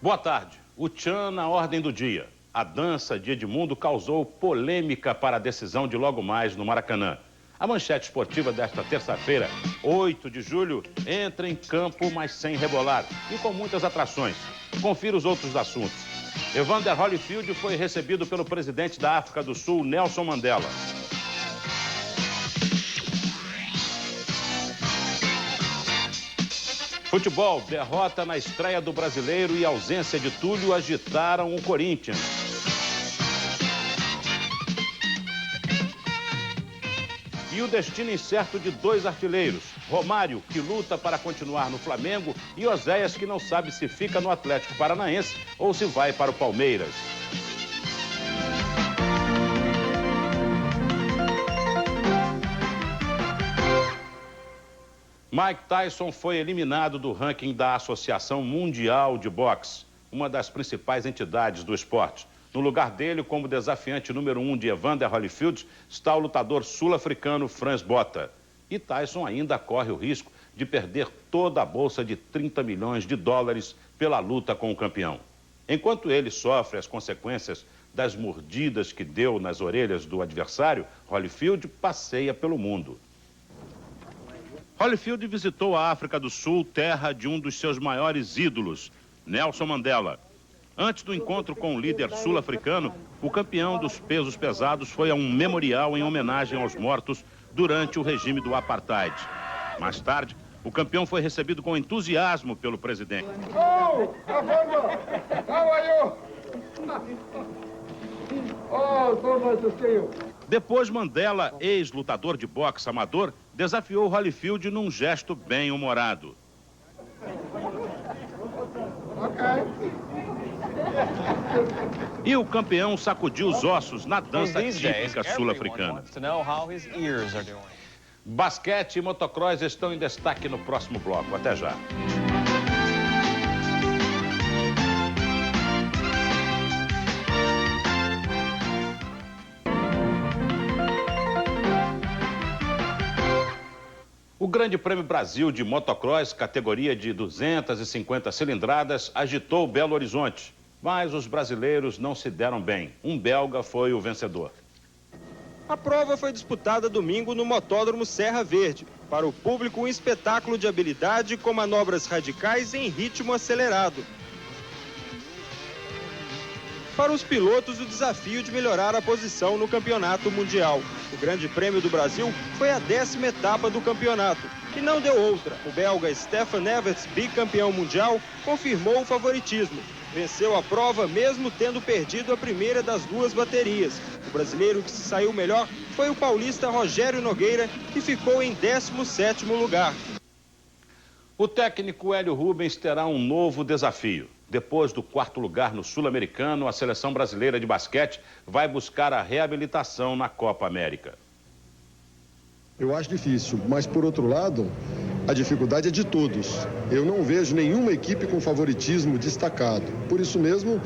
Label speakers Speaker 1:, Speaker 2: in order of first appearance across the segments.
Speaker 1: Boa tarde. O tchan na ordem do dia. A dança de Edmundo causou polêmica para a decisão de logo mais no Maracanã. A manchete esportiva desta terça-feira, 8 de julho, entra em campo, mas sem rebolar e com muitas atrações. Confira os outros assuntos. Evander Holyfield foi recebido pelo presidente da África do Sul, Nelson Mandela. Futebol, derrota na estreia do Brasileiro e ausência de Túlio agitaram o Corinthians. E o destino incerto de dois artilheiros, Romário, que luta para continuar no Flamengo, e Oséias, que não sabe se fica no Atlético Paranaense ou se vai para o Palmeiras. Mike Tyson foi eliminado do ranking da Associação Mundial de Boxe, uma das principais entidades do esporte. No lugar dele, como desafiante número 1 de Evander Holyfield, está o lutador sul-africano Frans Botha. E Tyson ainda corre o risco de perder toda a bolsa de 30 milhões de dólares pela luta com o campeão. Enquanto ele sofre as consequências das mordidas que deu nas orelhas do adversário, Holyfield passeia pelo mundo. Holyfield visitou a África do Sul, terra de um dos seus maiores ídolos, Nelson Mandela. Antes do encontro com o líder sul-africano, o campeão dos pesos pesados foi a um memorial em homenagem aos mortos durante o regime do apartheid. Mais tarde, o campeão foi recebido com entusiasmo pelo presidente.
Speaker 2: Oh, Evander, how are you? Oh, so nice to see you.
Speaker 1: Depois, Mandela, ex-lutador de boxe amador, desafiou Holyfield num gesto bem-humorado. E o campeão sacudiu os ossos na dança típica sul-africana. Basquete e motocross estão em destaque no próximo bloco. Até já. O Grande Prêmio Brasil de Motocross, categoria de 250 cilindradas, agitou Belo Horizonte. Mas os brasileiros não se deram bem. Um belga foi o vencedor.
Speaker 3: A prova foi disputada domingo no Motódromo Serra Verde. Para o público, um espetáculo de habilidade com manobras radicais em ritmo acelerado. Para os pilotos, o desafio de melhorar a posição no campeonato mundial. O Grande Prêmio do Brasil foi a 10ª etapa do campeonato e não deu outra. O belga Stefan Everts, bicampeão mundial, confirmou o favoritismo. Venceu a prova mesmo tendo perdido a primeira das duas baterias. O brasileiro que se saiu melhor foi o paulista Rogério Nogueira, que ficou em 17º lugar.
Speaker 1: O técnico Hélio Rubens terá um novo desafio. Depois do 4º lugar no Sul-Americano, a seleção brasileira de basquete vai buscar a reabilitação na Copa América.
Speaker 4: Eu acho difícil, mas por outro lado, a dificuldade é de todos. Eu não vejo nenhuma equipe com favoritismo destacado. Por isso mesmo,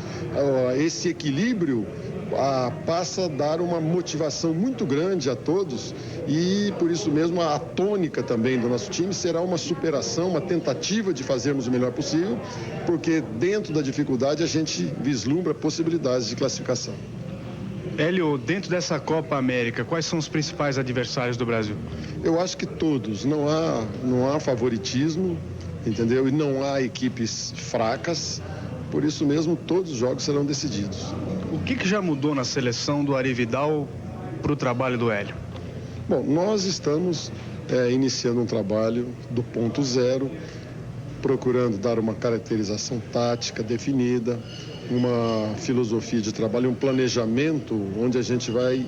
Speaker 4: esse equilíbrio passa a dar uma motivação muito grande a todos e por isso mesmo a tônica também do nosso time será uma superação, uma tentativa de fazermos o melhor possível, porque dentro da dificuldade a gente vislumbra possibilidades de classificação.
Speaker 5: Hélio, dentro dessa Copa América, quais são os principais adversários do Brasil?
Speaker 4: Eu acho que todos, não há favoritismo, entendeu? E não há equipes fracas, por isso mesmo todos os jogos serão decididos.
Speaker 5: O que já mudou na seleção do Ari Vidal para o trabalho do Hélio?
Speaker 4: Bom, nós estamos iniciando um trabalho do ponto zero, procurando dar uma caracterização tática definida, uma filosofia de trabalho, um planejamento onde a gente vai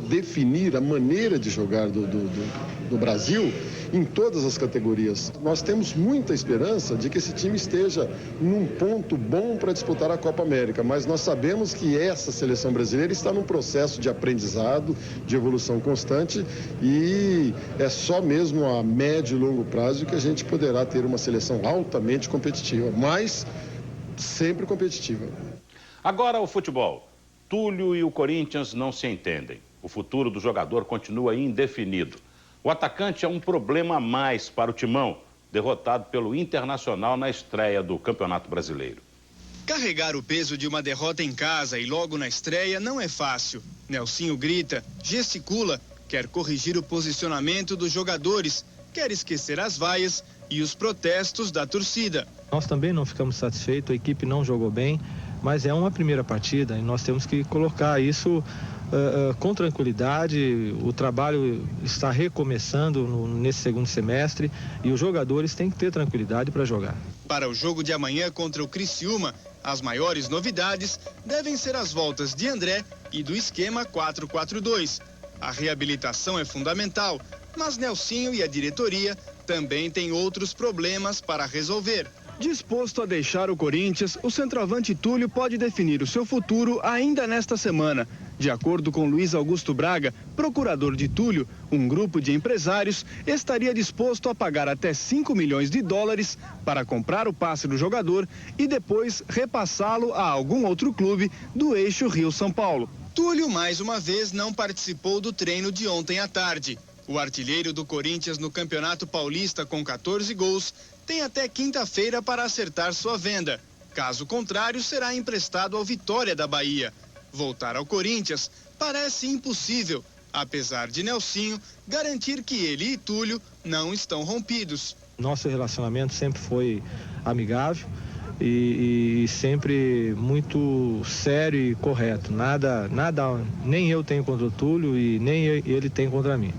Speaker 4: definir a maneira de jogar do Brasil em todas as categorias. Nós temos muita esperança de que esse time esteja num ponto bom para disputar a Copa América, mas nós sabemos que essa seleção brasileira está num processo de aprendizado, de evolução constante e é só mesmo a médio e longo prazo que a gente poderá ter uma seleção altamente competitiva, mas sempre competitiva.
Speaker 1: Agora o futebol. Túlio e o Corinthians não se entendem. O futuro do jogador continua indefinido. O atacante é um problema a mais para o Timão, derrotado pelo Internacional na estreia do Campeonato Brasileiro.
Speaker 6: Carregar o peso de uma derrota em casa e logo na estreia não é fácil. Nelsinho grita, gesticula, quer corrigir o posicionamento dos jogadores, quer esquecer as vaias e os protestos da torcida.
Speaker 7: Nós também não ficamos satisfeitos, a equipe não jogou bem, mas é uma primeira partida e nós temos que colocar isso com tranquilidade. O trabalho está recomeçando nesse segundo semestre e os jogadores têm que ter tranquilidade para jogar.
Speaker 6: Para o jogo de amanhã contra o Criciúma, as maiores novidades devem ser as voltas de André e do esquema 4-4-2. A reabilitação é fundamental, mas Nelsinho e a diretoria também têm outros problemas para resolver.
Speaker 3: Disposto a deixar o Corinthians, o centroavante Túlio pode definir o seu futuro ainda nesta semana. De acordo com Luiz Augusto Braga, procurador de Túlio, um grupo de empresários estaria disposto a pagar até 5 milhões de dólares para comprar o passe do jogador e depois repassá-lo a algum outro clube do eixo Rio-São Paulo.
Speaker 6: Túlio, mais uma vez, não participou do treino de ontem à tarde. O artilheiro do Corinthians no Campeonato Paulista com 14 gols tem até quinta-feira para acertar sua venda. Caso contrário, será emprestado ao Vitória da Bahia. Voltar ao Corinthians parece impossível, apesar de Nelsinho garantir que ele e Túlio não estão rompidos.
Speaker 7: Nosso relacionamento sempre foi amigável e sempre muito sério e correto. Nada, nem eu tenho contra o Túlio e nem ele tem contra mim.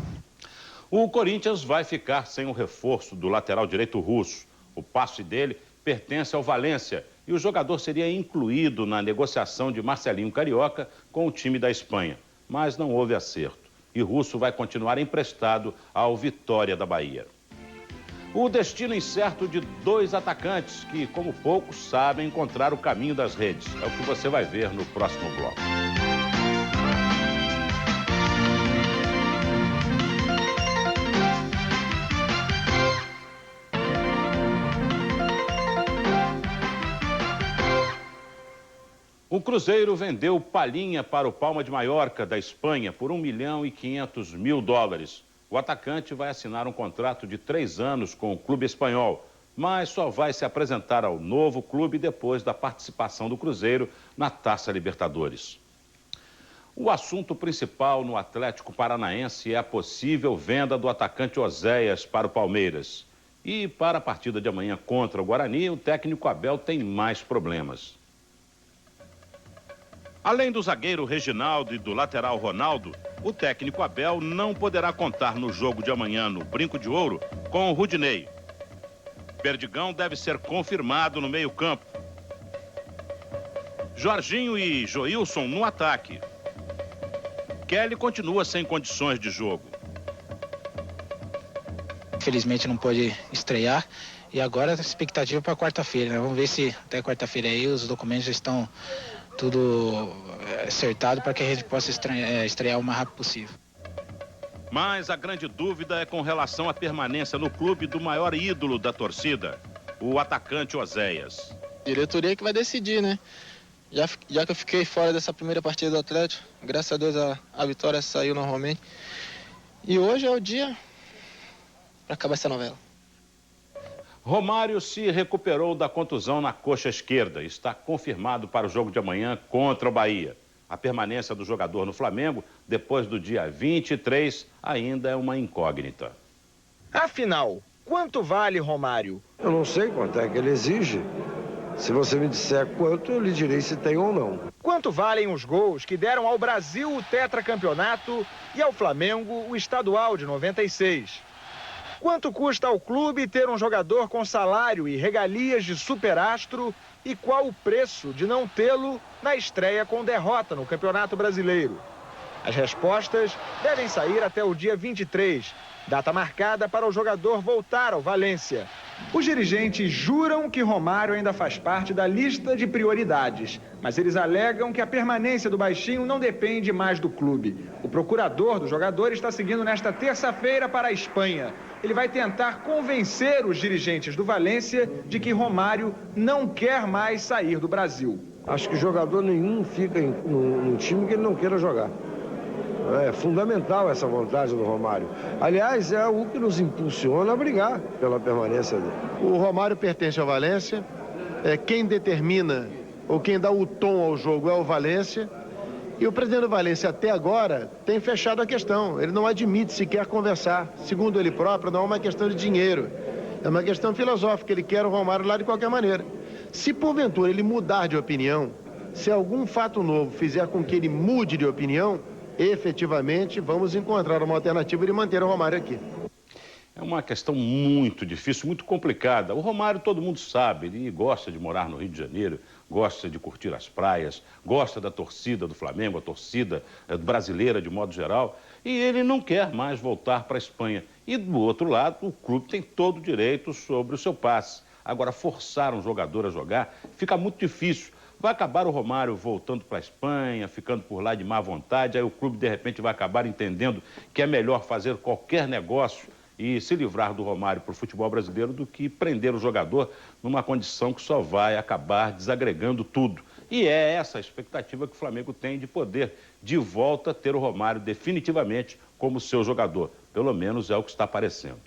Speaker 1: O Corinthians vai ficar sem o reforço do lateral direito russo. O passe dele pertence ao Valência e o jogador seria incluído na negociação de Marcelinho Carioca com o time da Espanha. Mas não houve acerto e Russo vai continuar emprestado ao Vitória da Bahia. O destino incerto de dois atacantes que, como poucos, sabem encontrar o caminho das redes. É o que você vai ver no próximo bloco. O Cruzeiro vendeu Palhinha para o Palma de Mallorca, da Espanha, por $1.500.000. O atacante vai assinar um contrato de 3 anos com o clube espanhol, mas só vai se apresentar ao novo clube depois da participação do Cruzeiro na Taça Libertadores. O assunto principal no Atlético Paranaense é a possível venda do atacante Oséias para o Palmeiras. E para a partida de amanhã contra o Guarani, o técnico Abel tem mais problemas. Além do zagueiro Reginaldo e do lateral Ronaldo, o técnico Abel não poderá contar no jogo de amanhã no Brinco de Ouro com o Rudinei. Perdigão deve ser confirmado no meio-campo. Jorginho e Joilson no ataque. Kelly continua sem condições de jogo.
Speaker 8: Infelizmente não pôde estrear e agora a expectativa para quarta-feira, né? Vamos ver se até quarta-feira aí os documentos já estão tudo acertado para que a gente possa estrear o mais rápido possível.
Speaker 1: Mas a grande dúvida é com relação à permanência no clube do maior ídolo da torcida, o atacante Oséias.
Speaker 9: Diretoria que vai decidir, né? Já que eu fiquei fora dessa primeira partida do Atlético, graças a Deus a vitória saiu normalmente. E hoje é o dia para acabar essa novela.
Speaker 1: Romário se recuperou da contusão na coxa esquerda. Está confirmado para o jogo de amanhã contra o Bahia. A permanência do jogador no Flamengo, depois do dia 23, ainda é uma incógnita.
Speaker 3: Afinal, quanto vale Romário?
Speaker 2: Eu não sei quanto é que ele exige. Se você me disser quanto, eu lhe direi se tem ou não.
Speaker 3: Quanto valem os gols que deram ao Brasil o tetracampeonato e ao Flamengo o estadual de 96? Quanto custa ao clube ter um jogador com salário e regalias de superastro e qual o preço de não tê-lo na estreia com derrota no Campeonato Brasileiro? As respostas devem sair até o dia 23, data marcada para o jogador voltar ao Valência. Os dirigentes juram que Romário ainda faz parte da lista de prioridades, mas eles alegam que a permanência do baixinho não depende mais do clube. O procurador do jogador está seguindo nesta terça-feira para a Espanha. Ele vai tentar convencer os dirigentes do Valência de que Romário não quer mais sair do Brasil.
Speaker 2: Acho que jogador nenhum fica num time que ele não queira jogar. É fundamental essa vontade do Romário. Aliás, é o que nos impulsiona a brigar pela permanência dele.
Speaker 10: O Romário pertence ao Valência. Quem determina ou quem dá o tom ao jogo é o Valência. E o presidente do Valência, até agora, tem fechado a questão. Ele não admite sequer conversar. Segundo ele próprio, não é uma questão de dinheiro. É uma questão filosófica. Ele quer o Romário lá de qualquer maneira. Se, porventura, ele mudar de opinião, se algum fato novo fizer com que ele mude de opinião, efetivamente, vamos encontrar uma alternativa de manter o Romário aqui.
Speaker 1: É uma questão muito difícil, muito complicada. O Romário, todo mundo sabe, ele gosta de morar no Rio de Janeiro, gosta de curtir as praias, gosta da torcida do Flamengo, a torcida brasileira de modo geral, e ele não quer mais voltar para a Espanha. E, do outro lado, o clube tem todo o direito sobre o seu passe. Agora, forçar um jogador a jogar fica muito difícil. Vai acabar o Romário voltando para a Espanha, ficando por lá de má vontade, aí o clube, de repente, vai acabar entendendo que é melhor fazer qualquer negócio e se livrar do Romário para o futebol brasileiro do que prender o jogador numa condição que só vai acabar desagregando tudo. E é essa a expectativa que o Flamengo tem de poder, de volta, ter o Romário definitivamente como seu jogador. Pelo menos é o que está parecendo.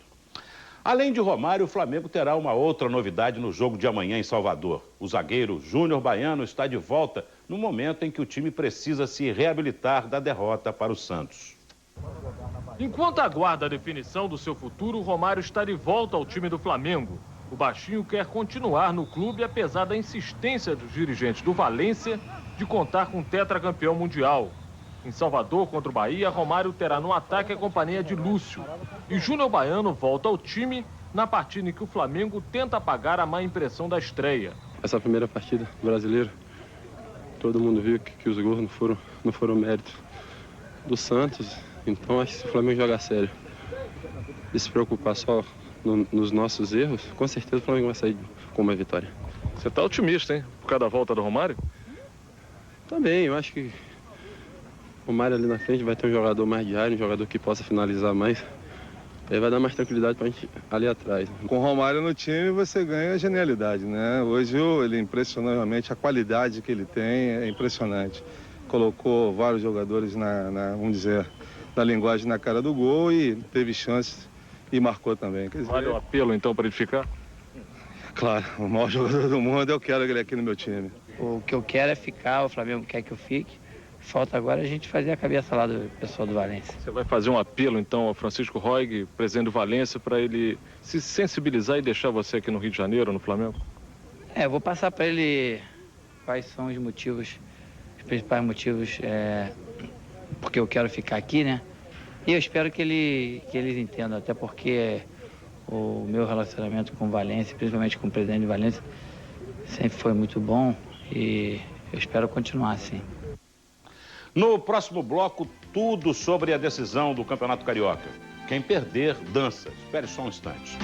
Speaker 1: Além de Romário, o Flamengo terá uma outra novidade no jogo de amanhã em Salvador. O zagueiro Júnior Baiano está de volta no momento em que o time precisa se reabilitar da derrota para o Santos.
Speaker 11: Enquanto aguarda a definição do seu futuro, o Romário está de volta ao time do Flamengo. O baixinho quer continuar no clube, apesar da insistência dos dirigentes do Valência de contar com o tetracampeão mundial. Em Salvador, contra o Bahia, Romário terá no ataque a companhia de Lúcio. E Júnior Baiano volta ao time na partida em que o Flamengo tenta apagar a má impressão da estreia.
Speaker 12: Essa primeira partida do brasileiro, todo mundo viu que os gols não foram mérito do Santos. Então, acho que se o Flamengo jogar sério e se preocupar só nos nossos erros, com certeza o Flamengo vai sair com uma vitória.
Speaker 11: Você está otimista, hein? Por causa da volta do Romário?
Speaker 12: Também, eu acho que o Romário ali na frente vai ter um jogador mais diário, um jogador que possa finalizar mais. Aí vai dar mais tranquilidade pra gente ali atrás.
Speaker 13: Com o Romário no time, você ganha genialidade, né? Hoje ele impressionou realmente, a qualidade que ele tem é impressionante. Colocou vários jogadores vamos dizer, na linguagem na cara do gol e teve chances e marcou também. Quer dizer,
Speaker 11: vale o apelo então para ele ficar?
Speaker 13: Claro, o maior jogador do mundo, eu quero ele aqui no meu time.
Speaker 14: O que eu quero é ficar, o Flamengo quer que eu fique. Falta agora a gente fazer a cabeça lá do pessoal do Valência.
Speaker 11: Você vai fazer um apelo então ao Francisco Roig, presidente do Valência, para ele se sensibilizar e deixar você aqui no Rio de Janeiro, no Flamengo?
Speaker 14: Eu vou passar para ele quais são os motivos, os principais motivos porque eu quero ficar aqui, né? E eu espero que eles entendam, até porque o meu relacionamento com o Valência, principalmente com o presidente do Valência, sempre foi muito bom e eu espero continuar assim.
Speaker 1: No próximo bloco, tudo sobre a decisão do Campeonato Carioca. Quem perder, dança. Espere só um instante.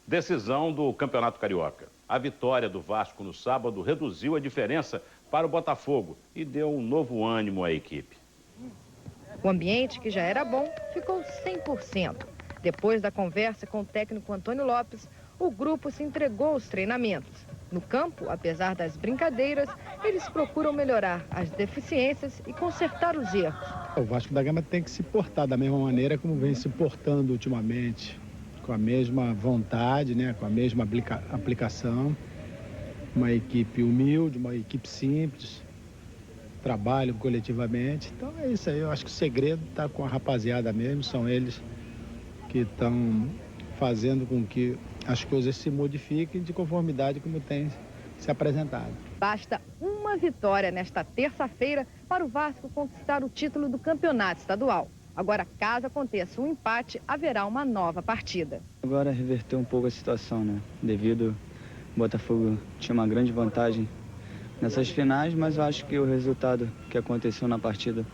Speaker 1: Decisão do Campeonato Carioca. A vitória do Vasco no sábado reduziu a diferença para o Botafogo e deu um novo ânimo à equipe.
Speaker 15: O ambiente, que já era bom, ficou 100%. Depois da conversa com o técnico Antônio Lopes, o grupo se entregou aos treinamentos. No campo, apesar das brincadeiras, eles procuram melhorar as deficiências e consertar os erros.
Speaker 16: O Vasco da Gama tem que se portar da mesma maneira como vem se portando ultimamente, com a mesma vontade, né? Com a mesma aplicação. Uma equipe humilde, uma equipe simples, trabalham coletivamente. Então é isso aí, eu acho que o segredo está com a rapaziada mesmo, são eles que estão fazendo com que as coisas se modifiquem de conformidade como tem se apresentado.
Speaker 15: Basta uma vitória nesta terça-feira para o Vasco conquistar o título do campeonato estadual. Agora, caso aconteça um empate, haverá uma nova partida.
Speaker 17: Agora reverteu um pouco a situação, né? Devido ao Botafogo tinha uma grande vantagem nessas finais, mas eu acho que o resultado que aconteceu na partida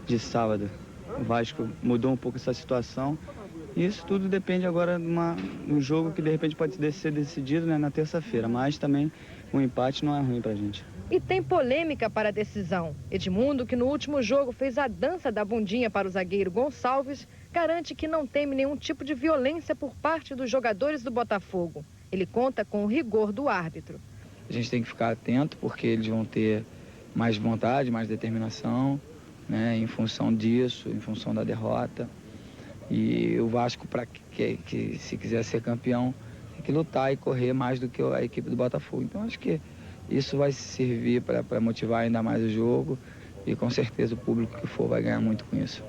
Speaker 17: de sábado, o Vasco mudou um pouco essa situação. E isso tudo depende agora de um jogo que de repente pode ser decidido, né, na terça-feira, mas também o empate não é ruim pra gente.
Speaker 15: E tem polêmica para a decisão. Edmundo, que no último jogo fez a dança da bundinha para o zagueiro Gonçalves, garante que não teme nenhum tipo de violência por parte dos jogadores do Botafogo. Ele conta com o rigor do árbitro.
Speaker 17: A gente tem que ficar atento porque eles vão ter mais vontade, mais determinação, né, em função disso, em função da derrota. E o Vasco, para que se quiser ser campeão, tem que lutar e correr mais do que a equipe do Botafogo. Então acho que isso vai servir para motivar ainda mais o jogo e com certeza o público que for vai ganhar muito com isso.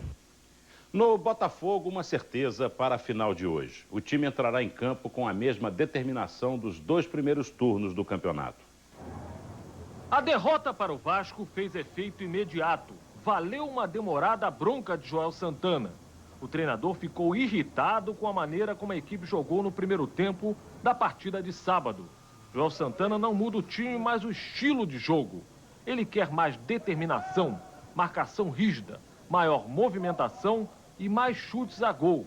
Speaker 1: No Botafogo, uma certeza para a final de hoje. O time entrará em campo com a mesma determinação dos 2 primeiros turnos do campeonato.
Speaker 11: A derrota para o Vasco fez efeito imediato. Valeu uma demorada bronca de Joel Santana. O treinador ficou irritado com a maneira como a equipe jogou no primeiro tempo da partida de sábado. Joel Santana não muda o time, mas o estilo de jogo. Ele quer mais determinação, marcação rígida, maior movimentação e mais chutes a gol.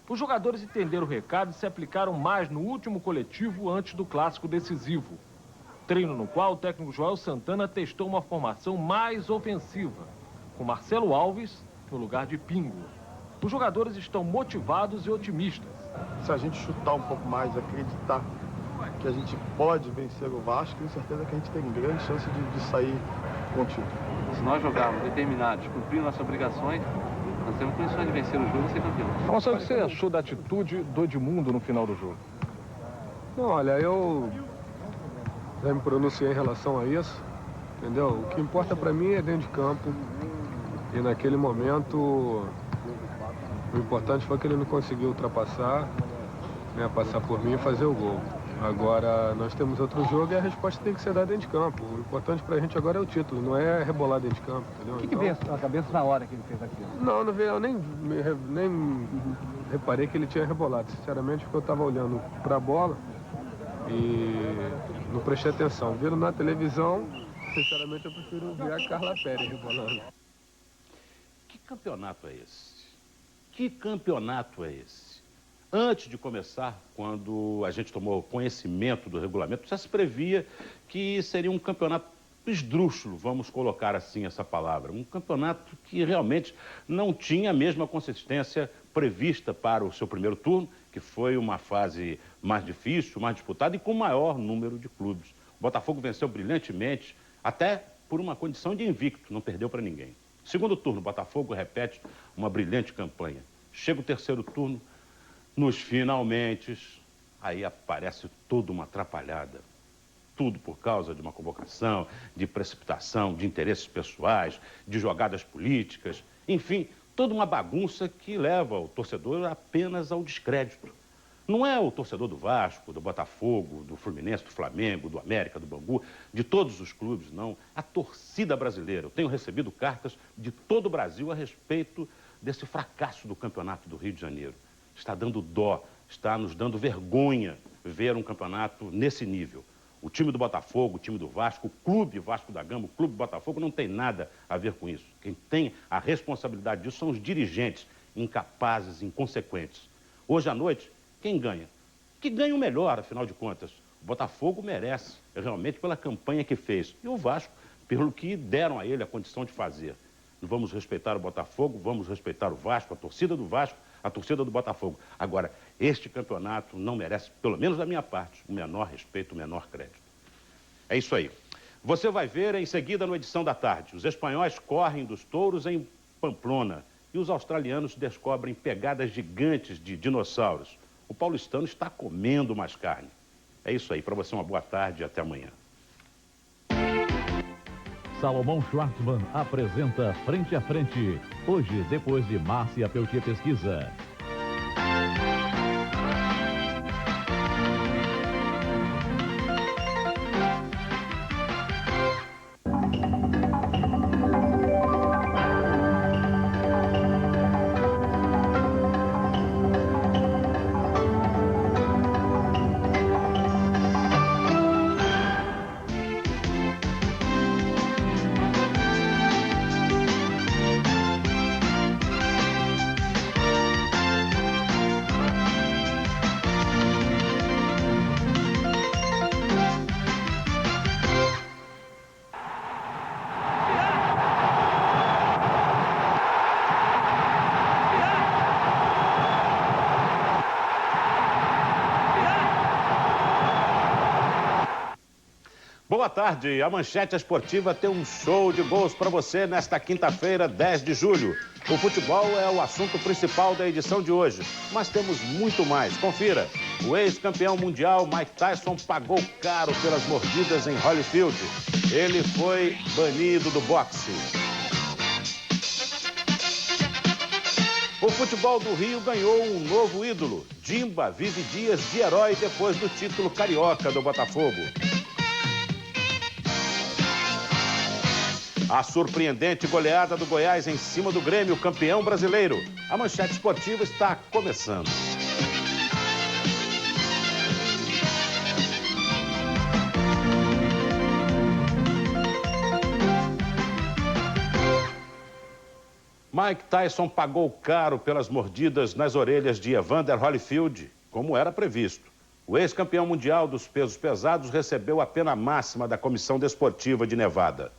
Speaker 11: Os jogadores entenderam o recado e se aplicaram mais no último coletivo antes do clássico decisivo. Treino no qual o técnico Joel Santana testou uma formação mais ofensiva, com Marcelo Alves no lugar de Pingo. Os jogadores estão motivados e otimistas.
Speaker 4: Se a gente chutar um pouco mais, acreditar que a gente pode vencer o Vasco, tenho certeza que a gente tem grande chance de sair com o título.
Speaker 18: Se nós jogarmos determinados, cumprir nossas obrigações, nós temos condições de vencer o jogo e ser campeão.
Speaker 19: Marcelo, o que você achou da atitude do Edmundo no final do jogo?
Speaker 13: Não, olha, eu já me pronunciei em relação a isso, entendeu? O que importa para mim é dentro de campo. E naquele momento, o importante foi que ele não conseguiu ultrapassar, né, passar por mim e fazer o gol. Agora, nós temos outro jogo e a resposta tem que ser dada dentro de campo. O importante pra gente agora é o título, não é rebolar dentro de campo, entendeu?
Speaker 19: O que veio na cabeça na hora que ele fez aquilo?
Speaker 13: Não veio, eu nem reparei que ele tinha rebolado, sinceramente, porque eu estava olhando para a bola e não prestei atenção. Viram na televisão, sinceramente eu prefiro ver a Carla Pérez rebolando.
Speaker 1: Que campeonato é esse? Que campeonato é esse? Antes de começar, quando a gente tomou conhecimento do regulamento, já se previa que seria um campeonato esdrúxulo, vamos colocar assim essa palavra. Um campeonato que realmente não tinha a mesma consistência prevista para o seu primeiro turno, que foi uma fase mais difícil, mais disputada e com maior número de clubes. O Botafogo venceu brilhantemente, até por uma condição de invicto, não perdeu para ninguém. Segundo turno, o Botafogo repete uma brilhante campanha. Chega o terceiro turno, nos finalmente, aí aparece toda uma atrapalhada. Tudo por causa de uma convocação, de precipitação, de interesses pessoais, de jogadas políticas, enfim, toda uma bagunça que leva o torcedor apenas ao descrédito. Não é o torcedor do Vasco, do Botafogo, do Fluminense, do Flamengo, do América, do Bangu, de todos os clubes, não. A torcida brasileira. Eu tenho recebido cartas de todo o Brasil a respeito desse fracasso do campeonato do Rio de Janeiro. Está dando dó, está nos dando vergonha ver um campeonato nesse nível. O time do Botafogo, o time do Vasco, o clube Vasco da Gama, o clube Botafogo não tem nada a ver com isso. Quem tem a responsabilidade disso são os dirigentes incapazes, inconsequentes. Hoje à noite, quem ganha? Que ganha o melhor, afinal de contas. O Botafogo merece, realmente, pela campanha que fez. E o Vasco, pelo que deram a ele a condição de fazer. Vamos respeitar o Botafogo, vamos respeitar o Vasco, a torcida do Vasco, a torcida do Botafogo. Agora, este campeonato não merece, pelo menos da minha parte, o menor respeito, o menor crédito. É isso aí. Você vai ver em seguida no Edição da Tarde. Os espanhóis correm dos touros em Pamplona e os australianos descobrem pegadas gigantes de dinossauros. O paulistano está comendo mais carne. É isso aí. Para você, uma boa tarde e até amanhã.
Speaker 20: Salomão Schwartzman apresenta Frente a Frente. Hoje, depois de Márcia Peltier Pesquisa.
Speaker 1: Boa tarde. A Manchete Esportiva tem um show de gols para você nesta quinta-feira, 10 de julho. O futebol é o assunto principal da edição de hoje, mas temos muito mais. Confira. O ex-campeão mundial Mike Tyson pagou caro pelas mordidas em Holyfield. Ele foi banido do boxe. O futebol do Rio ganhou um novo ídolo. Dimba vive dias de herói depois do título carioca do Botafogo. A surpreendente goleada do Goiás em cima do Grêmio, campeão brasileiro. A Manchete Esportiva está começando. Mike Tyson pagou caro pelas mordidas nas orelhas de Evander Holyfield, como era previsto. O ex-campeão mundial dos pesos pesados recebeu a pena máxima da Comissão Desportiva de Nevada.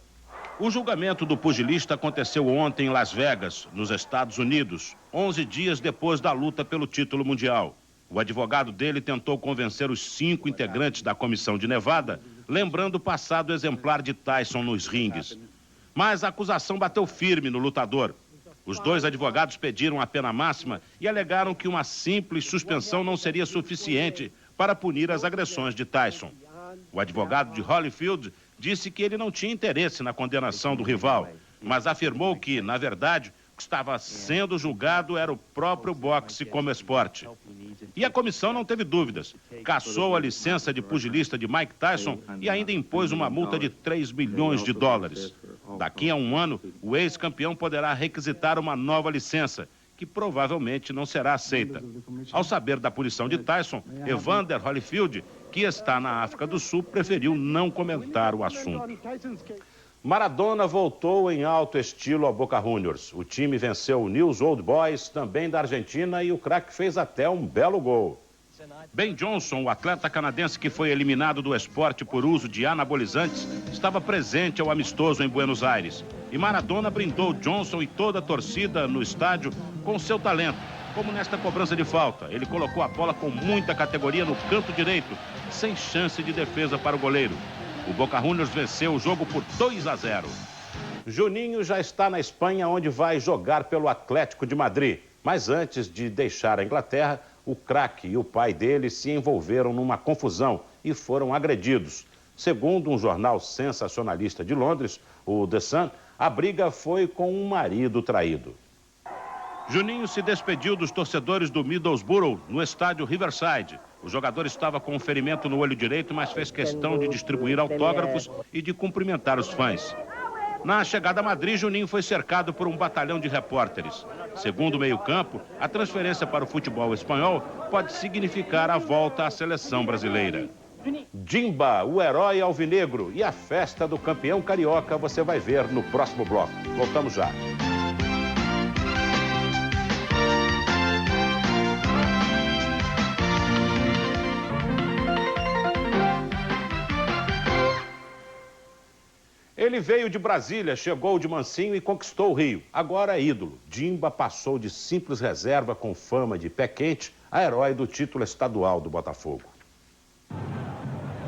Speaker 1: O julgamento do pugilista aconteceu ontem em Las Vegas, nos Estados Unidos, 11 dias depois da luta pelo título mundial. O advogado dele tentou convencer os 5 integrantes da Comissão de Nevada, lembrando o passado exemplar de Tyson nos ringues. Mas a acusação bateu firme no lutador. Os 2 advogados pediram a pena máxima e alegaram que uma simples suspensão não seria suficiente para punir as agressões de Tyson. O advogado de Holyfield disse que ele não tinha interesse na condenação do rival, mas afirmou que, na verdade, o que estava sendo julgado era o próprio boxe como esporte. E a comissão não teve dúvidas. Cassou a licença de pugilista de Mike Tyson e ainda impôs uma multa de 3 milhões de dólares. Daqui a um ano, o ex-campeão poderá requisitar uma nova licença, que provavelmente não será aceita. Ao saber da punição de Tyson, Evander Holyfield, que está na África do Sul, preferiu não comentar o assunto. Maradona voltou em alto estilo ao Boca Juniors. O time venceu o News Old Boys, também da Argentina, e o craque fez até um belo gol. Ben Johnson, o atleta canadense que foi eliminado do esporte por uso de anabolizantes, estava presente ao amistoso em Buenos Aires. E Maradona brindou Johnson e toda a torcida no estádio com seu talento, como nesta cobrança de falta. Ele colocou a bola com muita categoria no canto direito, sem chance de defesa para o goleiro. O Boca Juniors venceu o jogo por 2-0. Juninho já está na Espanha, onde vai jogar pelo Atlético de Madrid. Mas antes de deixar a Inglaterra, o craque e o pai dele se envolveram numa confusão e foram agredidos. Segundo um jornal sensacionalista de Londres, o The Sun, a briga foi com um marido traído. Juninho se despediu dos torcedores do Middlesbrough no estádio Riverside. O jogador estava com um ferimento no olho direito, mas fez questão de distribuir autógrafos e de cumprimentar os fãs. Na chegada a Madrid, Juninho foi cercado por um batalhão de repórteres. Segundo o meio-campo, a transferência para o futebol espanhol pode significar a volta à seleção brasileira. Dimba, o herói alvinegro, e a festa do campeão carioca você vai ver no próximo bloco. Voltamos já. Ele veio de Brasília, chegou de mansinho e conquistou o Rio. Agora é ídolo. Dimba passou de simples reserva com fama de pé quente a herói do título estadual do Botafogo.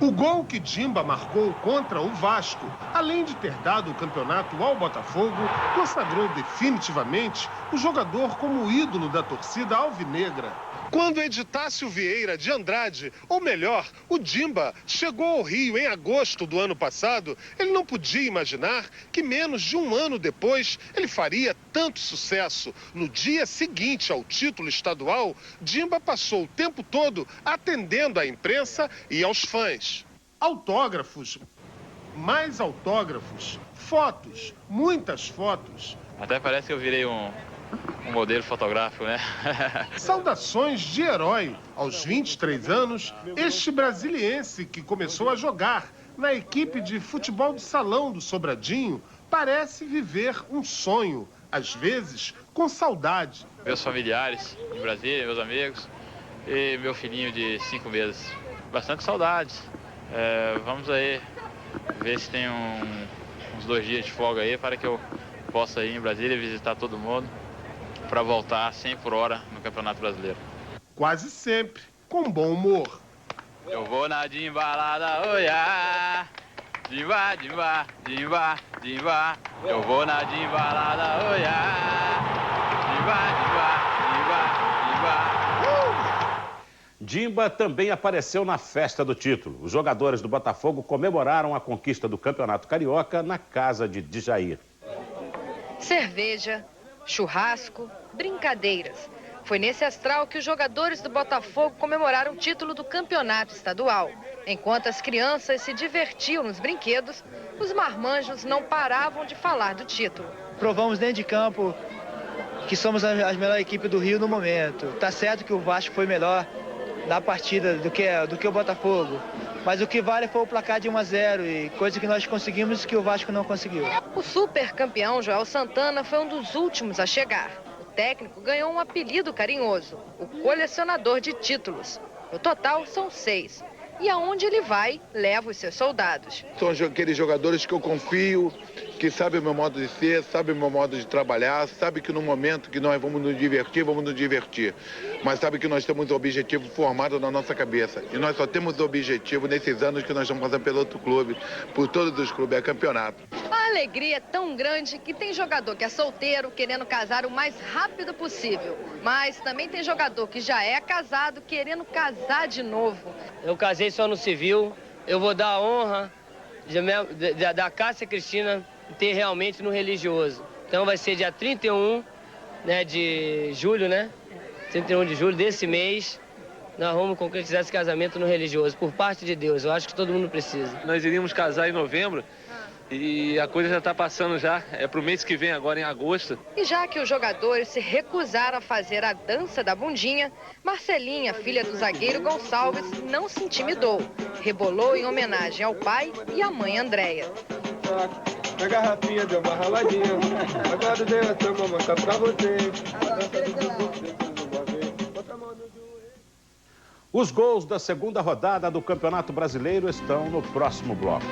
Speaker 21: O gol que Dimba marcou contra o Vasco, além de ter dado o campeonato ao Botafogo, consagrou definitivamente o jogador como ídolo da torcida alvinegra. Quando Editácio Vieira de Andrade, ou melhor, o Dimba, chegou ao Rio em agosto do ano passado, ele não podia imaginar que menos de um ano depois ele faria tanto sucesso. No dia seguinte ao título estadual, Dimba passou o tempo todo atendendo à imprensa e aos fãs. Autógrafos, mais autógrafos, fotos, muitas fotos.
Speaker 22: Até parece que eu virei um modelo fotográfico, né?
Speaker 21: Saudações de herói. Aos 23 anos, este brasiliense que começou a jogar na equipe de futebol de salão do Sobradinho parece viver um sonho, às vezes com saudade.
Speaker 22: Meus familiares de Brasília, meus amigos e meu filhinho de 5 meses. Bastante saudades. Vamos aí ver se tem uns 2 dias de folga aí para que eu possa ir em Brasília visitar todo mundo, para voltar 100 por hora no Campeonato Brasileiro.
Speaker 21: Quase sempre com bom humor.
Speaker 22: Eu vou na de embalada, olhar, Dimba, dimba, dimba, dimba. Eu vou na dimbalada, oiá. Dimba, dimba, dimba, dimba.
Speaker 1: Dimba também apareceu na festa do título. Os jogadores do Botafogo comemoraram a conquista do Campeonato Carioca na casa de Djair.
Speaker 15: Cerveja, churrasco, brincadeiras. Foi nesse astral que os jogadores do Botafogo comemoraram o título do campeonato estadual. Enquanto as crianças se divertiam nos brinquedos, os marmanjos não paravam de falar do título.
Speaker 5: Provamos dentro de campo que somos a melhor equipe do Rio no momento. Tá certo que o Vasco foi melhor na partida do que o Botafogo. Mas o que vale foi o placar de 1-0 e coisa que nós conseguimos que o Vasco não conseguiu.
Speaker 15: O super campeão Joel Santana foi um dos últimos a chegar. O técnico ganhou um apelido carinhoso, o colecionador de títulos. No total, são 6. E aonde ele vai, leva os seus soldados.
Speaker 6: São aqueles jogadores que eu confio, que sabem o meu modo de ser, sabem o meu modo de trabalhar, sabem que no momento que nós vamos nos divertir. Mas sabem que nós temos o objetivo formado na nossa cabeça. E nós só temos o objetivo nesses anos que nós estamos fazendo pelo outro clube, por todos os clubes, é campeonato.
Speaker 15: A alegria é tão grande que tem jogador que é solteiro querendo casar o mais rápido possível. Mas também tem jogador que já é casado querendo casar de novo.
Speaker 23: Eu casei só no civil, eu vou dar a honra da Cássia Cristina ter realmente no religioso. Então vai ser dia 31, né, de julho, né? 31 de julho desse mês, nós vamos concretizar esse casamento no religioso, por parte de Deus. Eu acho que todo mundo precisa.
Speaker 18: Nós iríamos casar em novembro e a coisa já está passando já. É para o mês que vem, agora em agosto.
Speaker 15: E já que os jogadores se recusaram a fazer a dança da bundinha, Marcelinha, filha do zagueiro Gonçalves, não se intimidou. Rebolou em homenagem ao pai e à mãe Andréia.
Speaker 24: A garrafinha deu uma raladinha. Agora deu essa mamãe pra você.
Speaker 1: Os gols da segunda rodada do Campeonato Brasileiro estão no próximo bloco.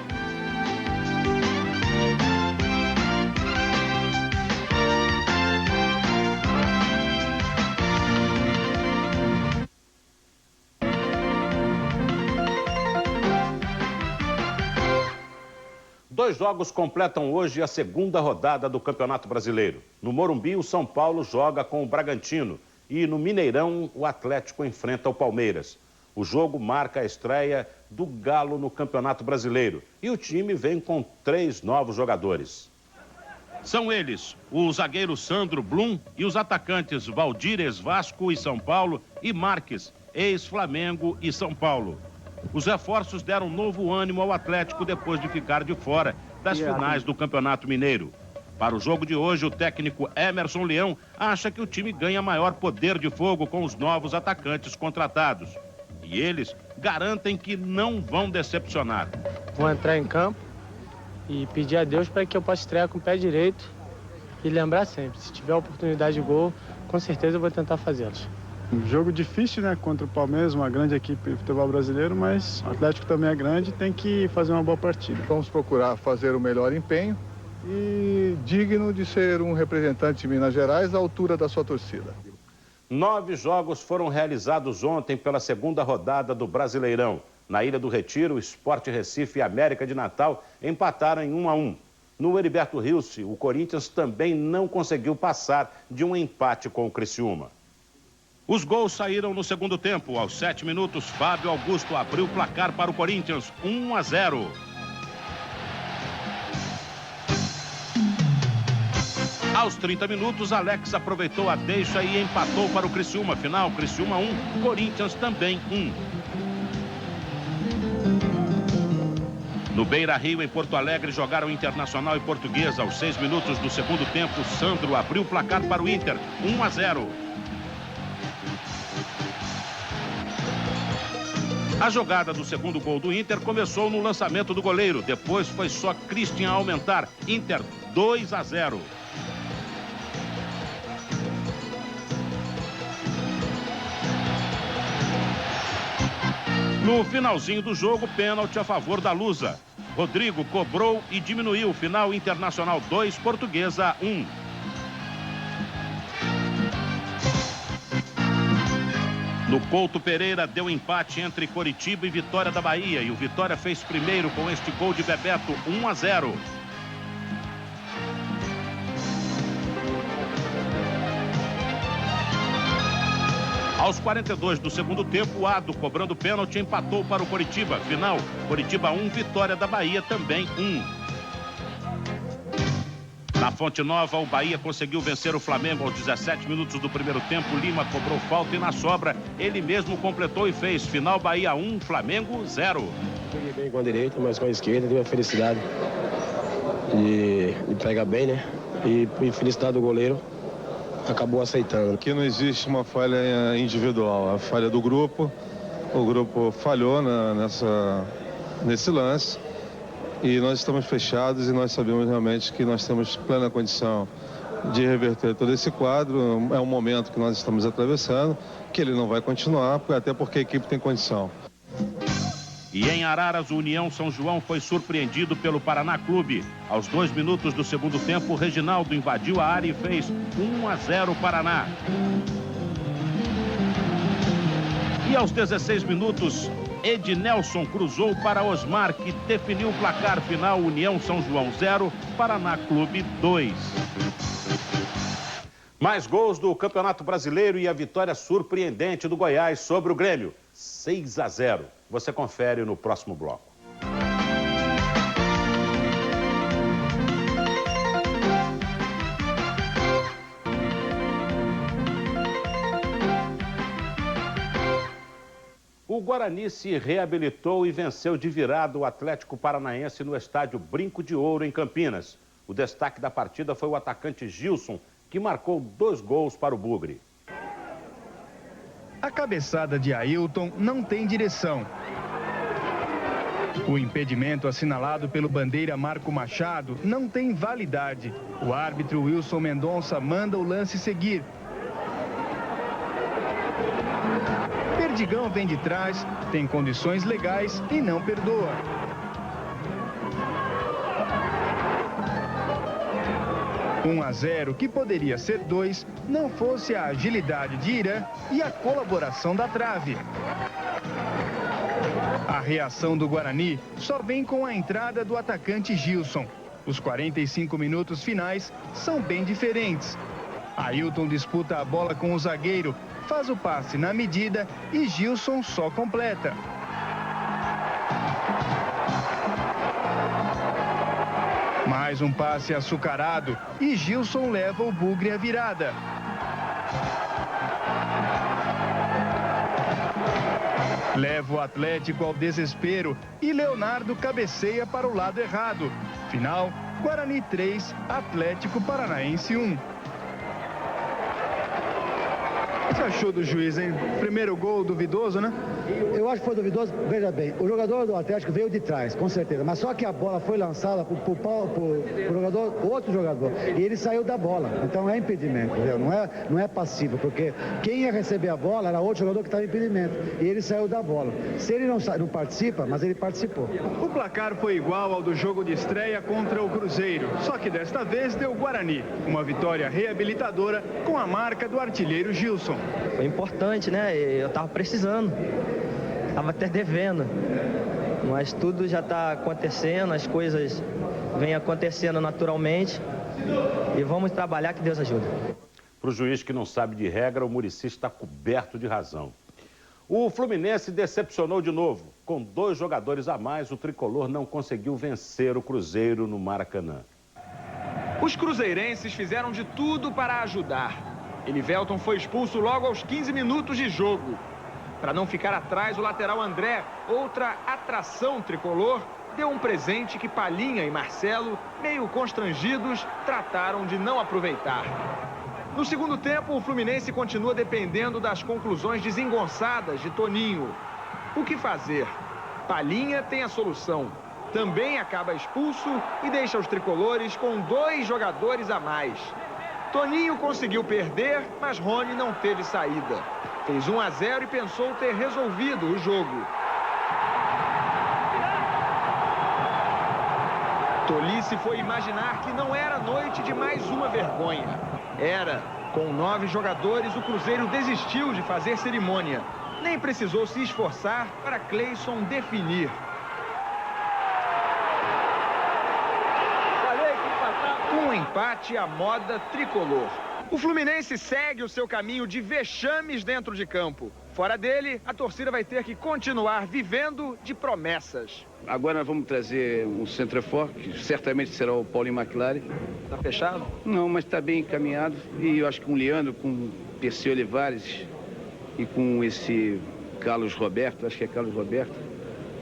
Speaker 1: Dois jogos completam hoje a segunda rodada do Campeonato Brasileiro. No Morumbi, o São Paulo joga com o Bragantino e no Mineirão, o Atlético enfrenta o Palmeiras. O jogo marca a estreia do Galo no Campeonato Brasileiro e o time vem com 3 novos jogadores. São eles, o zagueiro Sandro Blum e os atacantes Valdir ex-Vasco e São Paulo e Marques, ex-Flamengo e São Paulo. Os reforços deram novo ânimo ao Atlético depois de ficar de fora das finais do Campeonato Mineiro. Para o jogo de hoje, o técnico Emerson Leão acha que o time ganha maior poder de fogo com os novos atacantes contratados. E eles garantem que não vão decepcionar.
Speaker 25: Vou entrar em campo e pedir a Deus para que eu possa estrear com o pé direito e lembrar sempre, se tiver oportunidade de gol, com certeza eu vou tentar fazê-los.
Speaker 16: Um jogo difícil, né, contra o Palmeiras, uma grande equipe do futebol brasileiro, mas o Atlético também é grande e tem que fazer uma boa partida.
Speaker 26: Vamos procurar fazer o melhor empenho e digno de ser um representante de Minas Gerais à altura da sua torcida.
Speaker 1: 9 jogos foram realizados ontem pela segunda rodada do Brasileirão. Na Ilha do Retiro, o Sport Recife e América de Natal empataram em 1-1. No Heriberto Rilse, o Corinthians também não conseguiu passar de um empate com o Criciúma. Os gols saíram no segundo tempo. Aos 7 minutos, Fábio Augusto abriu o placar para o Corinthians, 1-0. Aos 30 minutos, Alex aproveitou a deixa e empatou para o Criciúma. Final, Criciúma 1, Corinthians também 1. No Beira-Rio, em Porto Alegre, jogaram Internacional e Portuguesa. Aos 6 minutos do segundo tempo, Sandro abriu o placar para o Inter, 1-0. A jogada do segundo gol do Inter começou no lançamento do goleiro. Depois foi só Christian a aumentar. Inter 2-0. No finalzinho do jogo, pênalti a favor da Lusa. Rodrigo cobrou e diminuiu o final. Internacional 2, Portuguesa 1. No Couto Pereira deu empate entre Coritiba e Vitória da Bahia. E o Vitória fez primeiro com este gol de Bebeto, 1-0. Aos 42 do segundo tempo, o Ado, cobrando pênalti, empatou para o Coritiba. Final, Coritiba 1, Vitória da Bahia também 1. Na Fonte Nova, o Bahia conseguiu vencer o Flamengo aos 17 minutos do primeiro tempo. Lima cobrou falta e na sobra ele mesmo completou e fez. Final, Bahia 1, Flamengo 0.
Speaker 2: Peguei bem com a direita, mas com a esquerda tive a felicidade de pegar bem, né? E felicidade do goleiro acabou aceitando.
Speaker 13: Aqui não existe uma falha individual, a falha do grupo. O grupo falhou nesse lance. E nós estamos fechados e nós sabemos realmente que nós temos plena condição de reverter todo esse quadro. É um momento que nós estamos atravessando, que ele não vai continuar, até porque a equipe tem condição.
Speaker 1: E em Araras, o União São João foi surpreendido pelo Paraná Clube. Aos 2 minutos do segundo tempo, o Reginaldo invadiu a área e fez 1-0 Paraná. E aos 16 minutos, Ednelson cruzou para Osmar, que definiu o placar final. União São João 0, Paraná Clube 2. Mais gols do Campeonato Brasileiro e a vitória surpreendente do Goiás sobre o Grêmio, 6-0. Você confere no próximo bloco. O Guarani se reabilitou e venceu de virada o Atlético Paranaense no estádio Brinco de Ouro, em Campinas. O destaque da partida foi o atacante Gilson, que marcou 2 gols para o Bugre.
Speaker 3: A cabeçada de Ailton não tem direção. O impedimento assinalado pelo bandeira Marco Machado não tem validade. O árbitro Wilson Mendonça manda o lance seguir. Perdigão vem de trás, tem condições legais e não perdoa. Um 1-0, que poderia ser 2, não fosse a agilidade de Irã e a colaboração da trave. A reação do Guarani só vem com a entrada do atacante Gilson. Os 45 minutos finais são bem diferentes. Ailton disputa a bola com o zagueiro, faz o passe na medida e Gilson só completa. Mais um passe açucarado e Gilson leva o Bugre à virada. Leva o Atlético ao desespero e Leonardo cabeceia para o lado errado. Final, Guarani 3, Atlético Paranaense 1. O que você achou do juiz, hein? Primeiro gol duvidoso, né?
Speaker 7: Eu acho que foi duvidoso. Veja bem, o jogador do Atlético veio de trás, com certeza. Mas só que a bola foi lançada por jogador, outro jogador. E ele saiu da bola. Então é impedimento, entendeu? Não é passivo, porque quem ia receber a bola era outro jogador que estava em impedimento. E ele saiu da bola. Se ele não participa, mas ele participou.
Speaker 3: O placar foi igual ao do jogo de estreia contra o Cruzeiro. Só que desta vez deu Guarani. Uma vitória reabilitadora com a marca do artilheiro Gilson.
Speaker 8: Foi importante, né? Eu tava precisando. Tava até devendo. Mas tudo já está acontecendo, as coisas vêm acontecendo naturalmente. E vamos trabalhar, que Deus ajuda.
Speaker 1: Para o juiz que não sabe de regra, o Muricy está coberto de razão. O Fluminense decepcionou de novo. Com 2 jogadores a mais, o tricolor não conseguiu vencer o Cruzeiro no Maracanã.
Speaker 9: Os cruzeirenses fizeram de tudo para ajudar. Elivelton foi expulso logo aos 15 minutos de jogo. Para não ficar atrás, o lateral André, outra atração tricolor, deu um presente que Palhinha e Marcelo, meio constrangidos, trataram de não aproveitar. No segundo tempo, o Fluminense continua dependendo das conclusões desengonçadas de Toninho. O que fazer? Palhinha tem a solução. Também acaba expulso e deixa os tricolores com 2 jogadores a mais. Toninho conseguiu perder, mas Rony não teve saída. Fez 1-0 e pensou ter resolvido o jogo. Tolice foi imaginar que não era noite de mais uma vergonha. Era. Com 9 jogadores, o Cruzeiro desistiu de fazer cerimônia. Nem precisou se esforçar para Cleison definir. Com um empate à moda tricolor. O Fluminense segue o seu caminho de vexames dentro de campo. Fora dele, a torcida vai ter que continuar vivendo de promessas.
Speaker 4: Agora nós vamos trazer um centrofor, que certamente será o Paulinho McLaren.
Speaker 9: Está fechado?
Speaker 4: Não, mas está bem encaminhado. E eu acho que com o Leandro, com o Perseu Olivares e com esse Carlos Roberto, acho que é Carlos Roberto,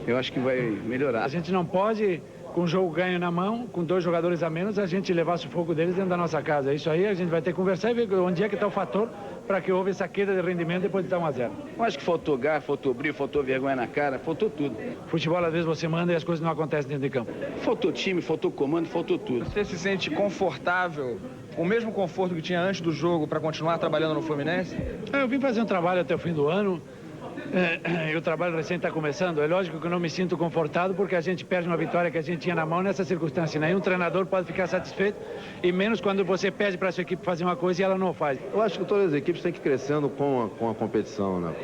Speaker 4: eu acho que vai melhorar.
Speaker 10: A gente não pode, com o jogo ganho na mão, com 2 jogadores a menos, a gente levar o sufoco deles dentro da nossa casa. Isso aí a gente vai ter que conversar e ver onde é que está o fator para que houve essa queda de rendimento depois de estar 1-0.
Speaker 4: Eu acho que faltou garra, faltou brilho, faltou vergonha na cara, faltou tudo.
Speaker 10: Futebol, às vezes, você manda e as coisas não acontecem dentro de campo.
Speaker 4: Faltou time, faltou comando, faltou tudo.
Speaker 9: Você se sente confortável, com o mesmo conforto que tinha antes do jogo, para continuar trabalhando no Fluminense?
Speaker 10: Eu vim fazer um trabalho até o fim do ano. E o trabalho recente está começando. É lógico que eu não me sinto confortado porque a gente perde uma vitória que a gente tinha na mão nessa circunstância. Nenhum treinador pode ficar satisfeito, e menos quando você pede para a sua equipe fazer uma coisa e ela não faz.
Speaker 11: Eu acho que todas as equipes têm que ir crescendo com a competição, né?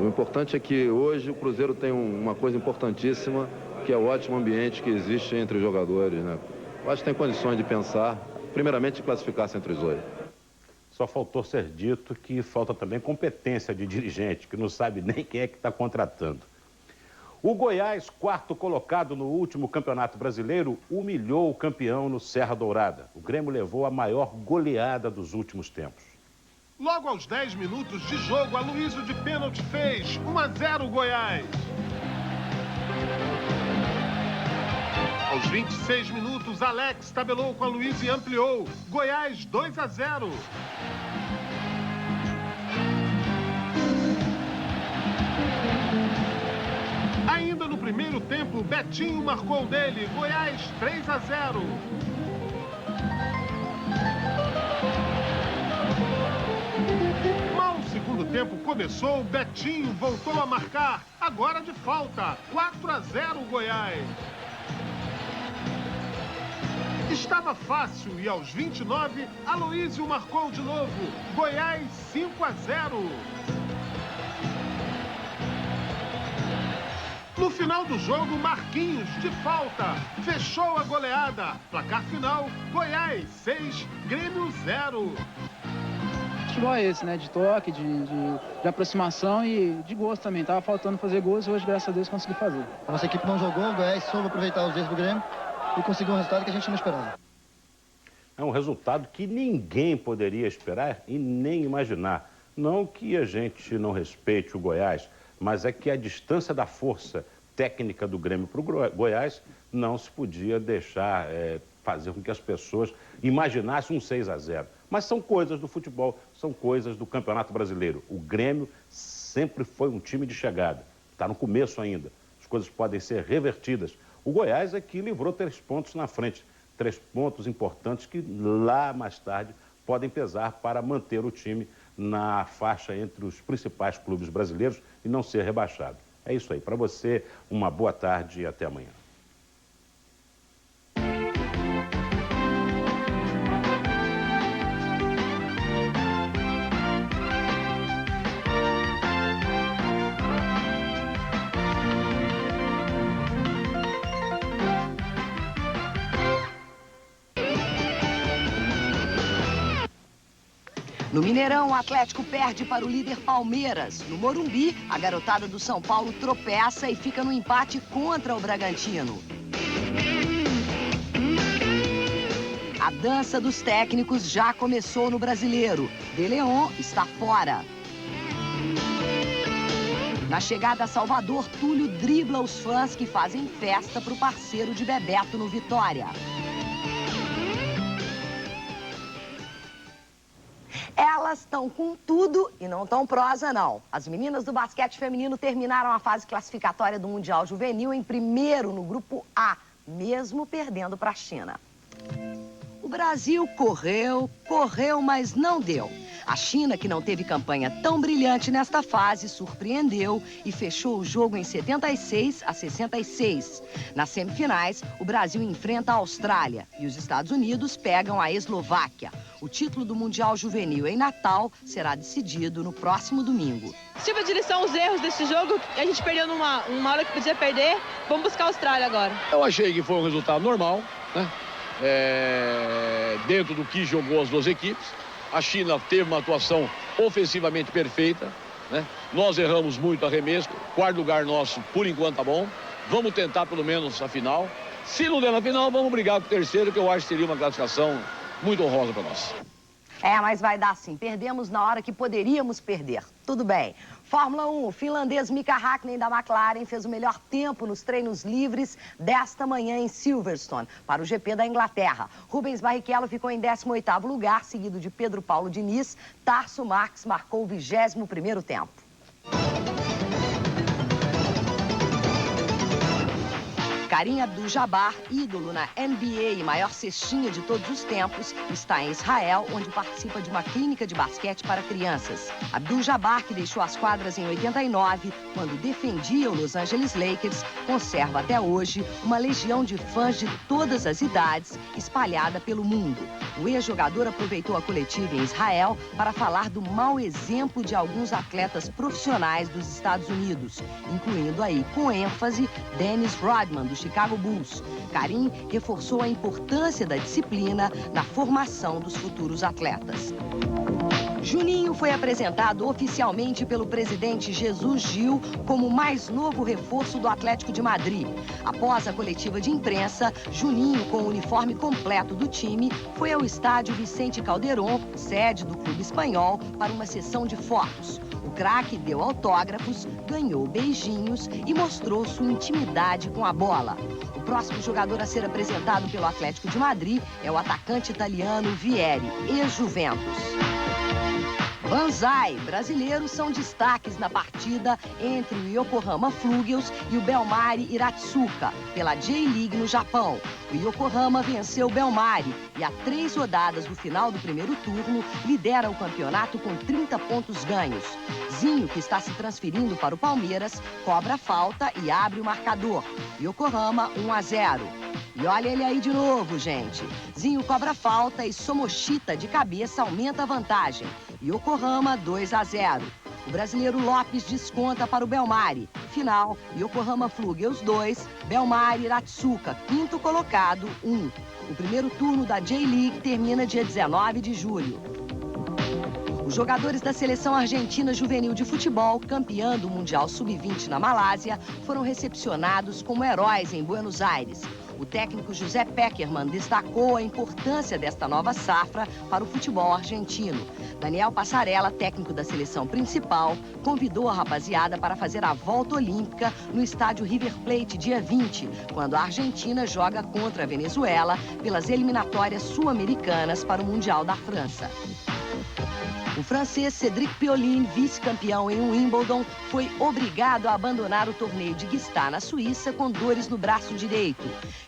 Speaker 11: O importante é que hoje o Cruzeiro tem uma coisa importantíssima, que é o ótimo ambiente que existe entre os jogadores, né? Eu acho que tem condições de pensar, primeiramente, de classificar-se entre os 8.
Speaker 1: Só faltou ser dito que falta também competência de dirigente, que não sabe nem quem é que está contratando. O Goiás, 4º colocado no último Campeonato Brasileiro, humilhou o campeão no Serra Dourada. O Grêmio levou a maior goleada dos últimos tempos.
Speaker 21: Logo aos 10 minutos de jogo, Aloysio de pênalti fez 1-0 Goiás. Aos 26 minutos, Alex tabelou com Aloysio e ampliou. Goiás 2-0. Ainda no primeiro tempo, Betinho marcou dele. Goiás 3-0. Mal o segundo tempo começou, Betinho voltou a marcar. Agora de falta. 4-0 Goiás. Estava fácil e aos 29, Aloysio marcou de novo. Goiás 5-0. No final do jogo, Marquinhos, de falta, fechou a goleada. Placar final, Goiás 6, Grêmio 0.
Speaker 12: Futebol é esse, né? De toque, de aproximação e de gosto também. Tava faltando fazer gols e hoje, graças a Deus, consegui fazer.
Speaker 14: A nossa equipe não jogou, o Goiás soube aproveitar os erros do Grêmio e conseguiu um resultado que a gente não esperava.
Speaker 1: É um resultado que ninguém poderia esperar e nem imaginar. Não que a gente não respeite o Goiás, mas é que a distância da força técnica do Grêmio para o Goiás não se podia deixar fazer com que as pessoas imaginassem um 6-0. Mas são coisas do futebol, são coisas do Campeonato Brasileiro. O Grêmio sempre foi um time de chegada. Está no começo ainda. As coisas podem ser revertidas. O Goiás é que livrou 3 pontos na frente. 3 pontos importantes que lá mais tarde podem pesar para manter o time na faixa entre os principais clubes brasileiros e não ser rebaixado. É isso aí. Para você, uma boa tarde e até amanhã.
Speaker 17: No Mineirão, o Atlético perde para o líder Palmeiras. No Morumbi, a garotada do São Paulo tropeça e fica no empate contra o Bragantino. A dança dos técnicos já começou no Brasileiro. De Leon está fora. Na chegada a Salvador, Túlio dribla os fãs que fazem festa para o parceiro de Bebeto no Vitória. Elas estão com tudo e não tão prosa, não. As meninas do basquete feminino terminaram a fase classificatória do Mundial Juvenil em primeiro no Grupo A, mesmo perdendo para a China. O Brasil correu, mas não deu. A China, que não teve campanha tão brilhante nesta fase, surpreendeu e fechou o jogo em 76-66. Nas semifinais, o Brasil enfrenta a Austrália e os Estados Unidos pegam a Eslováquia. O título do Mundial Juvenil em Natal será decidido no próximo domingo.
Speaker 5: Sirva de lição os erros desse jogo. A gente perdeu numa hora que podia perder. Vamos buscar a Austrália agora.
Speaker 6: Eu achei que foi um resultado normal, né? Dentro do que jogou as duas equipes. A China teve uma atuação ofensivamente perfeita, né? Nós erramos muito arremesso. Quarto lugar nosso, por enquanto, tá bom. Vamos tentar pelo menos a final. Se não der na final, vamos brigar com o terceiro, que eu acho que seria uma classificação muito honrosa para nós.
Speaker 17: Mas vai dar sim. Perdemos na hora que poderíamos perder. Tudo bem. Fórmula 1, o finlandês Mika Häkkinen da McLaren fez o melhor tempo nos treinos livres desta manhã em Silverstone, para o GP da Inglaterra. Rubens Barrichello ficou em 18º lugar, seguido de Pedro Paulo Diniz. Tarso Marques marcou o 21º tempo. Karim Abdul-Jabbar, ídolo na NBA e maior cestinha de todos os tempos, está em Israel, onde participa de uma clínica de basquete para crianças. Abdul-Jabbar, que deixou as quadras em 89, quando defendia o Los Angeles Lakers, conserva até hoje uma legião de fãs de todas as idades espalhada pelo mundo. O ex-jogador aproveitou a coletiva em Israel para falar do mau exemplo de alguns atletas profissionais dos Estados Unidos, incluindo aí, com ênfase, Dennis Rodman, do Chicago Bulls. Karim reforçou a importância da disciplina na formação dos futuros atletas. Juninho foi apresentado oficialmente pelo presidente Jesus Gil como o mais novo reforço do Atlético de Madrid. Após a coletiva de imprensa, Juninho, com o uniforme completo do time, foi ao estádio Vicente Calderón, sede do clube espanhol, para uma sessão de fotos. O craque deu autógrafos, ganhou beijinhos e mostrou sua intimidade com a bola. O próximo jogador a ser apresentado pelo Atlético de Madrid é o atacante italiano Vieri, ex-Juventus. Banzai, brasileiros são destaques na partida entre o Yokohama Flugels e o Bellmari Hiratsuka, pela J-League no Japão. O Yokohama venceu o Bellmari e, a 3 rodadas do final do primeiro turno, lidera o campeonato com 30 pontos ganhos. Zinho, que está se transferindo para o Palmeiras, cobra falta e abre o marcador. Yokohama 1-0. E olha ele aí de novo, gente. Zinho cobra falta e Somoshita de cabeça aumenta a vantagem. Yokohama 2-0. O brasileiro Lopes desconta para o Bellmari. Final, Yokohama Flugels 2, Bellmari Hiratsuka, 5º colocado, 1. O primeiro turno da J-League termina dia 19 de julho. Os jogadores da seleção argentina juvenil de futebol, campeã do Mundial Sub-20 na Malásia, foram recepcionados como heróis em Buenos Aires. O técnico José Peckerman destacou a importância desta nova safra para o futebol argentino. Daniel Passarella, técnico da seleção principal, convidou a rapaziada para fazer a volta olímpica no estádio River Plate, dia 20, quando a Argentina joga contra a Venezuela pelas eliminatórias sul-americanas para o Mundial da França. O francês Cédric Pioline, vice-campeão em Wimbledon, foi obrigado a abandonar o torneio de Gstaad, na Suíça, com dores no braço direito.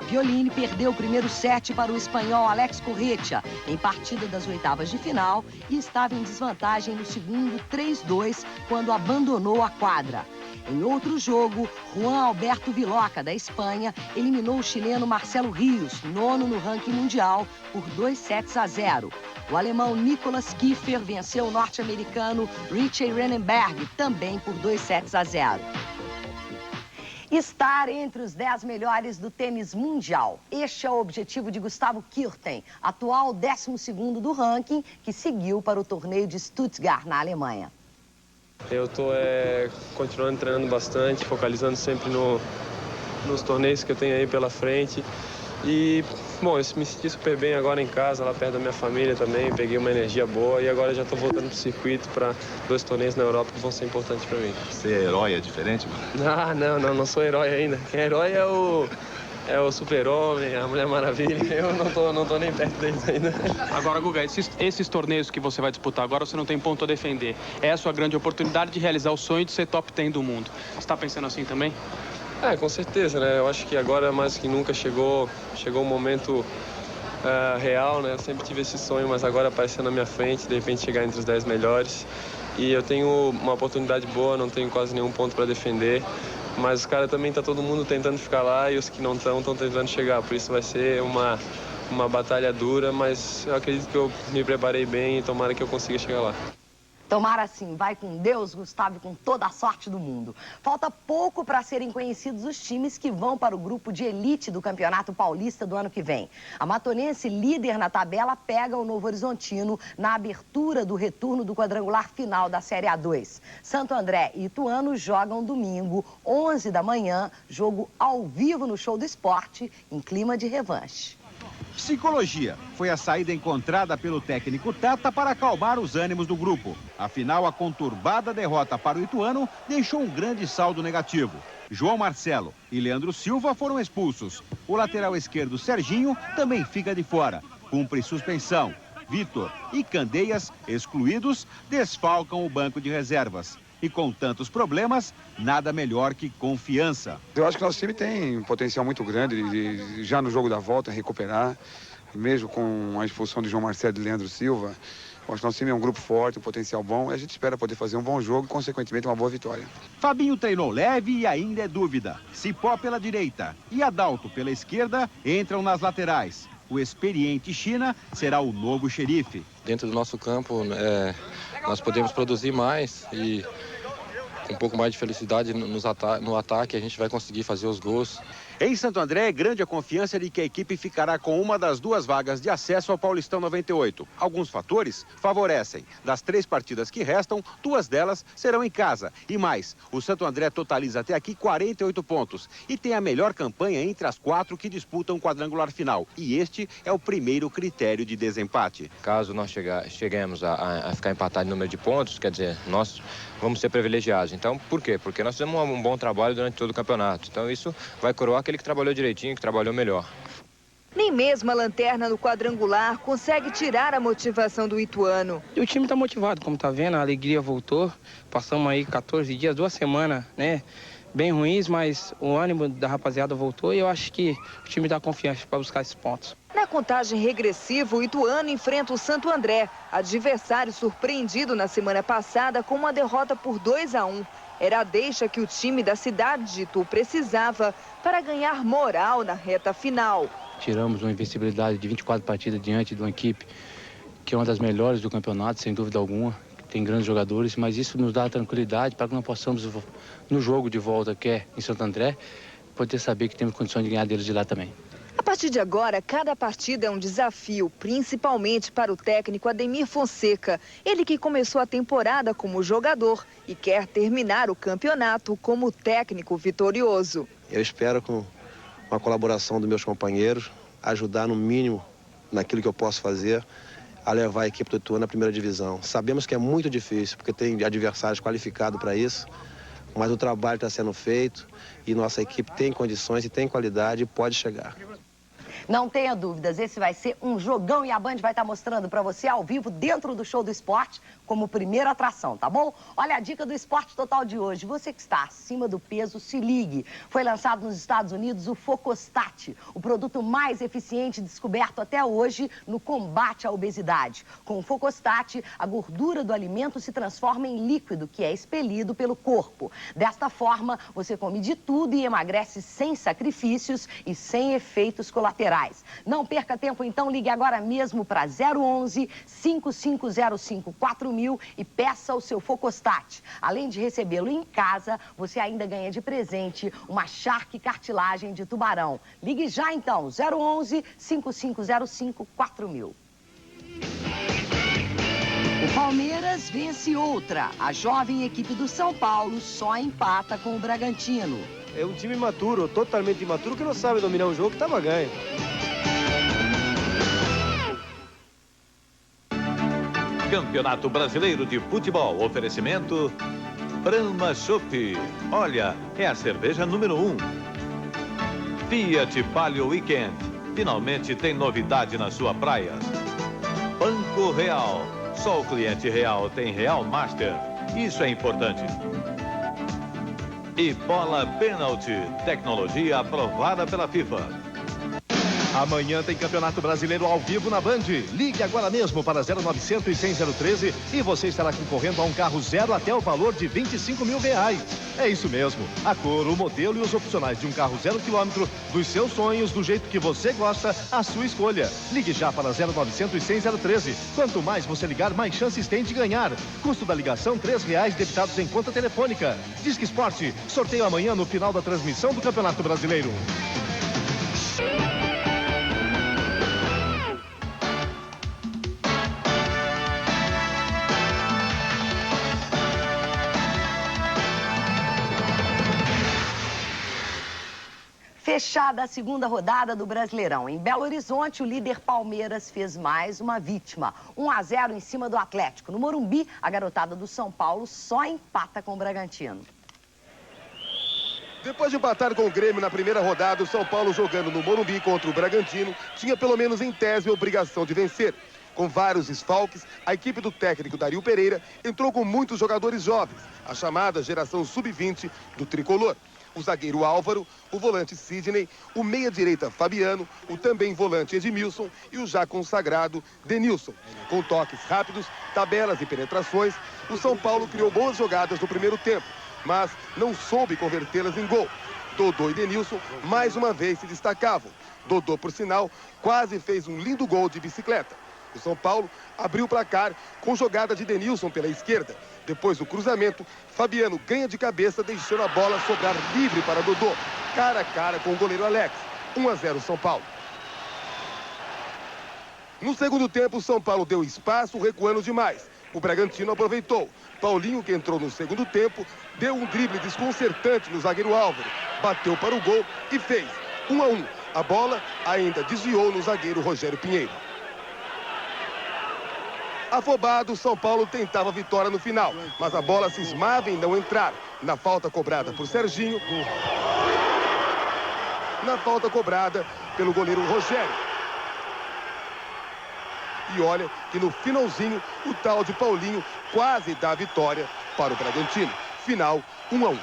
Speaker 17: Pioline perdeu o primeiro set para o espanhol Alex Corretja, em partida das oitavas de final, e estava em desvantagem no segundo 3-2, quando abandonou a quadra. Em outro jogo, Juan Alberto Viloca, da Espanha, eliminou o chileno Marcelo Rios, 9º no ranking mundial, por 2-0. O alemão Nicolas Kiefer venceu o norte-americano Richie Renenberg, também por 2-0. Estar entre os 10 melhores do tênis mundial. Este é o objetivo de Gustavo Kuerten, atual 12º do ranking, que seguiu para o torneio de Stuttgart, na Alemanha.
Speaker 19: Eu estou continuando treinando bastante, focalizando sempre nos torneios que eu tenho aí pela frente. E, bom, eu me senti super bem agora em casa, lá perto da minha família também. Peguei uma energia boa e agora já estou voltando pro circuito para 2 torneios na Europa que vão ser importantes para mim.
Speaker 20: Você é herói, é diferente, mano?
Speaker 19: Não sou herói ainda. Quem é herói é o Super-Homem, a Mulher Maravilha. Eu não tô nem perto deles ainda.
Speaker 22: Agora, Guga, esses torneios que você vai disputar agora, você não tem ponto a defender. É a sua grande oportunidade de realizar o sonho de ser top 10 do mundo. Você está pensando assim também?
Speaker 19: Com certeza, né? Eu acho que agora, mais que nunca, chegou um momento real, né? Eu sempre tive esse sonho, mas agora apareceu na minha frente, de repente chegar entre os 10 melhores. E eu tenho uma oportunidade boa, não tenho quase nenhum ponto para defender. Mas os caras também, tá todo mundo tentando ficar lá e os que não estão tentando chegar. Por isso vai ser uma batalha dura, mas eu acredito que eu me preparei bem e tomara que eu consiga chegar lá.
Speaker 17: Tomara assim, vai com Deus, Gustavo, e com toda a sorte do mundo. Falta pouco para serem conhecidos os times que vão para o grupo de elite do Campeonato Paulista do ano que vem. A Matonense, líder na tabela, pega o Novo Horizontino na abertura do retorno do quadrangular final da Série A2. Santo André e Ituano jogam domingo, 11 da manhã, jogo ao vivo no Show do Esporte, em clima de revanche.
Speaker 15: Psicologia foi a saída encontrada pelo técnico Tata para acalmar os ânimos do grupo. Afinal, a conturbada derrota para o Ituano deixou um grande saldo negativo. João Marcelo e Leandro Silva foram expulsos. O lateral esquerdo Serginho também fica de fora. Cumpre suspensão. Vitor e Candeias, excluídos, desfalcam o banco de reservas. E com tantos problemas, nada melhor que confiança.
Speaker 16: Eu acho que nosso time tem um potencial muito grande de já no jogo da volta recuperar, mesmo com a expulsão de João Marcelo e Leandro Silva. Eu acho que nosso time é um grupo forte, um potencial bom, e a gente espera poder fazer um bom jogo e, consequentemente, uma boa vitória.
Speaker 15: Fabinho treinou leve e ainda é dúvida. Cipó pela direita e Adalto pela esquerda entram nas laterais. O experiente China será o novo xerife.
Speaker 18: Dentro do nosso campo, nós podemos produzir mais e com um pouco mais de felicidade no ataque a gente vai conseguir fazer os gols.
Speaker 15: Em Santo André, é grande a confiança de que a equipe ficará com uma das 2 vagas de acesso ao Paulistão 98. Alguns fatores favorecem. Das 3 partidas que restam, 2 delas serão em casa. E mais, o Santo André totaliza até aqui 48 pontos e tem a melhor campanha entre as 4 que disputam o quadrangular final. E este é o primeiro critério de desempate.
Speaker 18: Caso nós cheguemos a ficar empatado em número de pontos, quer dizer, nós vamos ser privilegiados. Então, por quê? Porque nós fizemos um bom trabalho durante todo o campeonato. Então, isso vai coroar aquele que trabalhou direitinho, que trabalhou melhor.
Speaker 23: Nem mesmo a lanterna no quadrangular consegue tirar a motivação do Ituano.
Speaker 24: E o time está motivado, como tá vendo, a alegria voltou. Passamos aí 14 dias, 2 semanas, né? Bem ruins, mas o ânimo da rapaziada voltou e eu acho que o time dá confiança para buscar esses pontos.
Speaker 23: Na contagem regressiva, o Ituano enfrenta o Santo André, adversário surpreendido na semana passada com uma derrota por 2-1. Era a deixa que o time da cidade de Itu precisava para ganhar moral na reta final.
Speaker 25: Tiramos uma invencibilidade de 24 partidas diante de uma equipe que é uma das melhores do campeonato, sem dúvida alguma. Tem grandes jogadores, mas isso nos dá tranquilidade para que nós possamos, no jogo de volta que é em Santo André, poder saber que temos condições de ganhar deles de lá também.
Speaker 23: A partir de agora, cada partida é um desafio, principalmente para o técnico Ademir Fonseca. Ele que começou a temporada como jogador e quer terminar o campeonato como técnico vitorioso.
Speaker 2: Eu espero, com a colaboração dos meus companheiros, ajudar no mínimo naquilo que eu posso fazer, a levar a equipe do Ituano na primeira divisão. Sabemos que é muito difícil, porque tem adversários qualificados para isso, mas o trabalho está sendo feito e nossa equipe tem condições e tem qualidade e pode chegar.
Speaker 17: Não tenha dúvidas, esse vai ser um jogão e a Band vai estar mostrando para você ao vivo dentro do Show do Esporte como primeira atração, tá bom? Olha a dica do Esporte Total de hoje. Você que está acima do peso, se ligue. Foi lançado nos Estados Unidos o Focostat, o produto mais eficiente descoberto até hoje no combate à obesidade. Com o Focostat, a gordura do alimento se transforma em líquido que é expelido pelo corpo. Desta forma, você come de tudo e emagrece sem sacrifícios e sem efeitos colaterais. Não perca tempo, então ligue agora mesmo para 011 5505 4000 e peça o seu Focostat. Além de recebê-lo em casa, você ainda ganha de presente uma Shark cartilagem de tubarão. Ligue já então, 011 5505 4000. O Palmeiras vence outra. A jovem equipe do São Paulo só empata com o Bragantino.
Speaker 27: É um time imaturo, totalmente imaturo, que não sabe dominar um jogo que estava ganho.
Speaker 28: Campeonato Brasileiro de Futebol. Oferecimento Brahma Chopp. Olha, é a cerveja número 1. Fiat Palio Weekend. Finalmente tem novidade na sua praia. Banco Real. Só o cliente real tem Real Master. Isso é importante. E Bola Pênalti. Tecnologia aprovada pela FIFA.
Speaker 3: Amanhã tem Campeonato Brasileiro ao vivo na Band. Ligue agora mesmo para 0900 100 013 e você estará concorrendo a um carro zero até o valor de R$25 mil. É isso mesmo. A cor, o modelo e os opcionais de um carro 0 km dos seus sonhos, do jeito que você gosta, a sua escolha. Ligue já para 0900 100 013. Quanto mais você ligar, mais chances tem de ganhar. Custo da ligação R$3 debitados em conta telefônica. Disque Esporte. Sorteio amanhã no final da transmissão do Campeonato Brasileiro.
Speaker 17: Fechada a segunda rodada do Brasileirão. Em Belo Horizonte, o líder Palmeiras fez mais uma vítima. 1-0 em cima do Atlético. No Morumbi, a garotada do São Paulo só empata com o Bragantino.
Speaker 4: Depois de empatar com o Grêmio na primeira rodada, o São Paulo jogando no Morumbi contra o Bragantino tinha pelo menos em tese a obrigação de vencer. Com vários desfalques, a equipe do técnico Dario Pereira entrou com muitos jogadores jovens, a chamada geração sub-20 do tricolor. O zagueiro Álvaro, o volante Sidney, o meia-direita Fabiano, o também volante Edmilson e o já consagrado Denilson. Com toques rápidos, tabelas e penetrações, o São Paulo criou boas jogadas no primeiro tempo, mas não soube convertê-las em gol. Dodô e Denilson mais uma vez se destacavam. Dodô, por sinal, quase fez um lindo gol de bicicleta. O São Paulo abriu o placar com jogada de Denilson pela esquerda. Depois do cruzamento, Fabiano ganha de cabeça, deixando a bola sobrar livre para Dodô. Cara a cara com o goleiro Alex. 1-0 São Paulo. No segundo tempo, o São Paulo deu espaço, recuando demais. O Bragantino aproveitou. Paulinho, que entrou no segundo tempo, deu um drible desconcertante no zagueiro Álvaro. Bateu para o gol e fez 1-1. A bola ainda desviou no zagueiro Rogério Pinheiro. Afobado, o São Paulo tentava a vitória no final, mas a bola cismava em não entrar. Na falta cobrada por Serginho, na falta cobrada pelo goleiro Rogério. E olha que no finalzinho, o tal de Paulinho quase dá a vitória para o Bragantino. Final 1-1.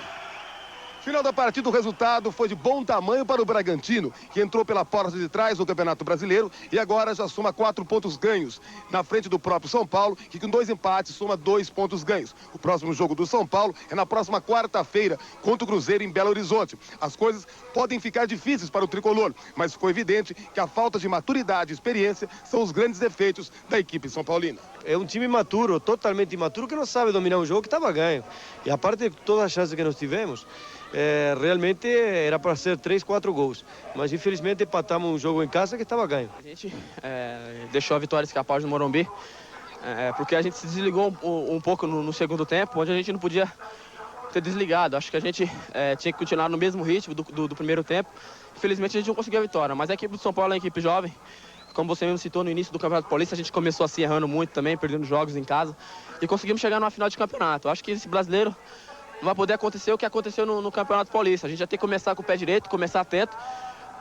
Speaker 4: Final da partida, o resultado foi de bom tamanho para o Bragantino, que entrou pela porta de trás do Campeonato Brasileiro e agora já soma 4 pontos ganhos, na frente do próprio São Paulo, que com 2 empates soma 2 pontos ganhos. O próximo jogo do São Paulo é na próxima quarta-feira, contra o Cruzeiro em Belo Horizonte. As coisas podem ficar difíceis para o tricolor, mas ficou evidente que a falta de maturidade e experiência são os grandes defeitos da equipe são paulina.
Speaker 27: É um time imaturo, totalmente imaturo, que não sabe dominar um jogo que estava ganho. E a parte de todas as chances que nós tivemos, realmente era para ser 3, 4 gols. Mas infelizmente empatamos um jogo em casa que estava ganho.
Speaker 22: A gente deixou a vitória escapar no Morumbi, porque a gente se desligou um pouco no segundo tempo, onde a gente não podia ter desligado. Acho que a gente tinha que continuar no mesmo ritmo do primeiro tempo. Infelizmente a gente não conseguiu a vitória, mas a equipe do São Paulo é uma equipe jovem. Como você mesmo citou no início do Campeonato Paulista, a gente começou assim errando muito também, perdendo jogos em casa. E conseguimos chegar numa final de campeonato. Acho que esse brasileiro não vai poder acontecer o que aconteceu no Campeonato Paulista. A gente já tem que começar com o pé direito, começar atento,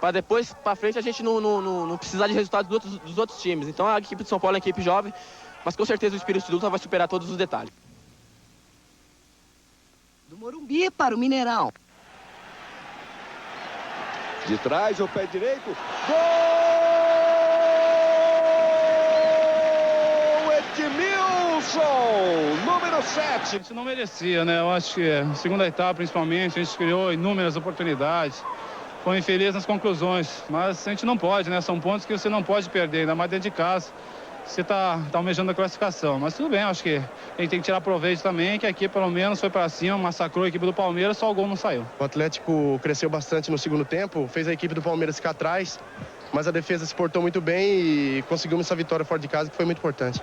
Speaker 22: para depois, para frente, a gente não precisar de resultados dos outros times. Então a equipe de São Paulo é uma equipe jovem, mas com certeza o espírito de luta vai superar todos os detalhes.
Speaker 17: Do Morumbi para o Mineirão.
Speaker 4: De trás, o pé direito. Gol! Edmilson, número 7.
Speaker 7: A gente não merecia, né? Eu acho que na segunda etapa, principalmente, a gente criou inúmeras oportunidades. Foi infeliz nas conclusões, mas a gente não pode, né? São pontos que você não pode perder, ainda mais dentro de casa. Você tá almejando a classificação, mas tudo bem, acho que a gente tem que tirar proveito também, que aqui pelo menos foi para cima, massacrou a equipe do Palmeiras, só o gol não saiu.
Speaker 2: O Atlético cresceu bastante no segundo tempo, fez a equipe do Palmeiras ficar atrás, mas a defesa se portou muito bem e conseguimos essa vitória fora de casa, que foi muito importante.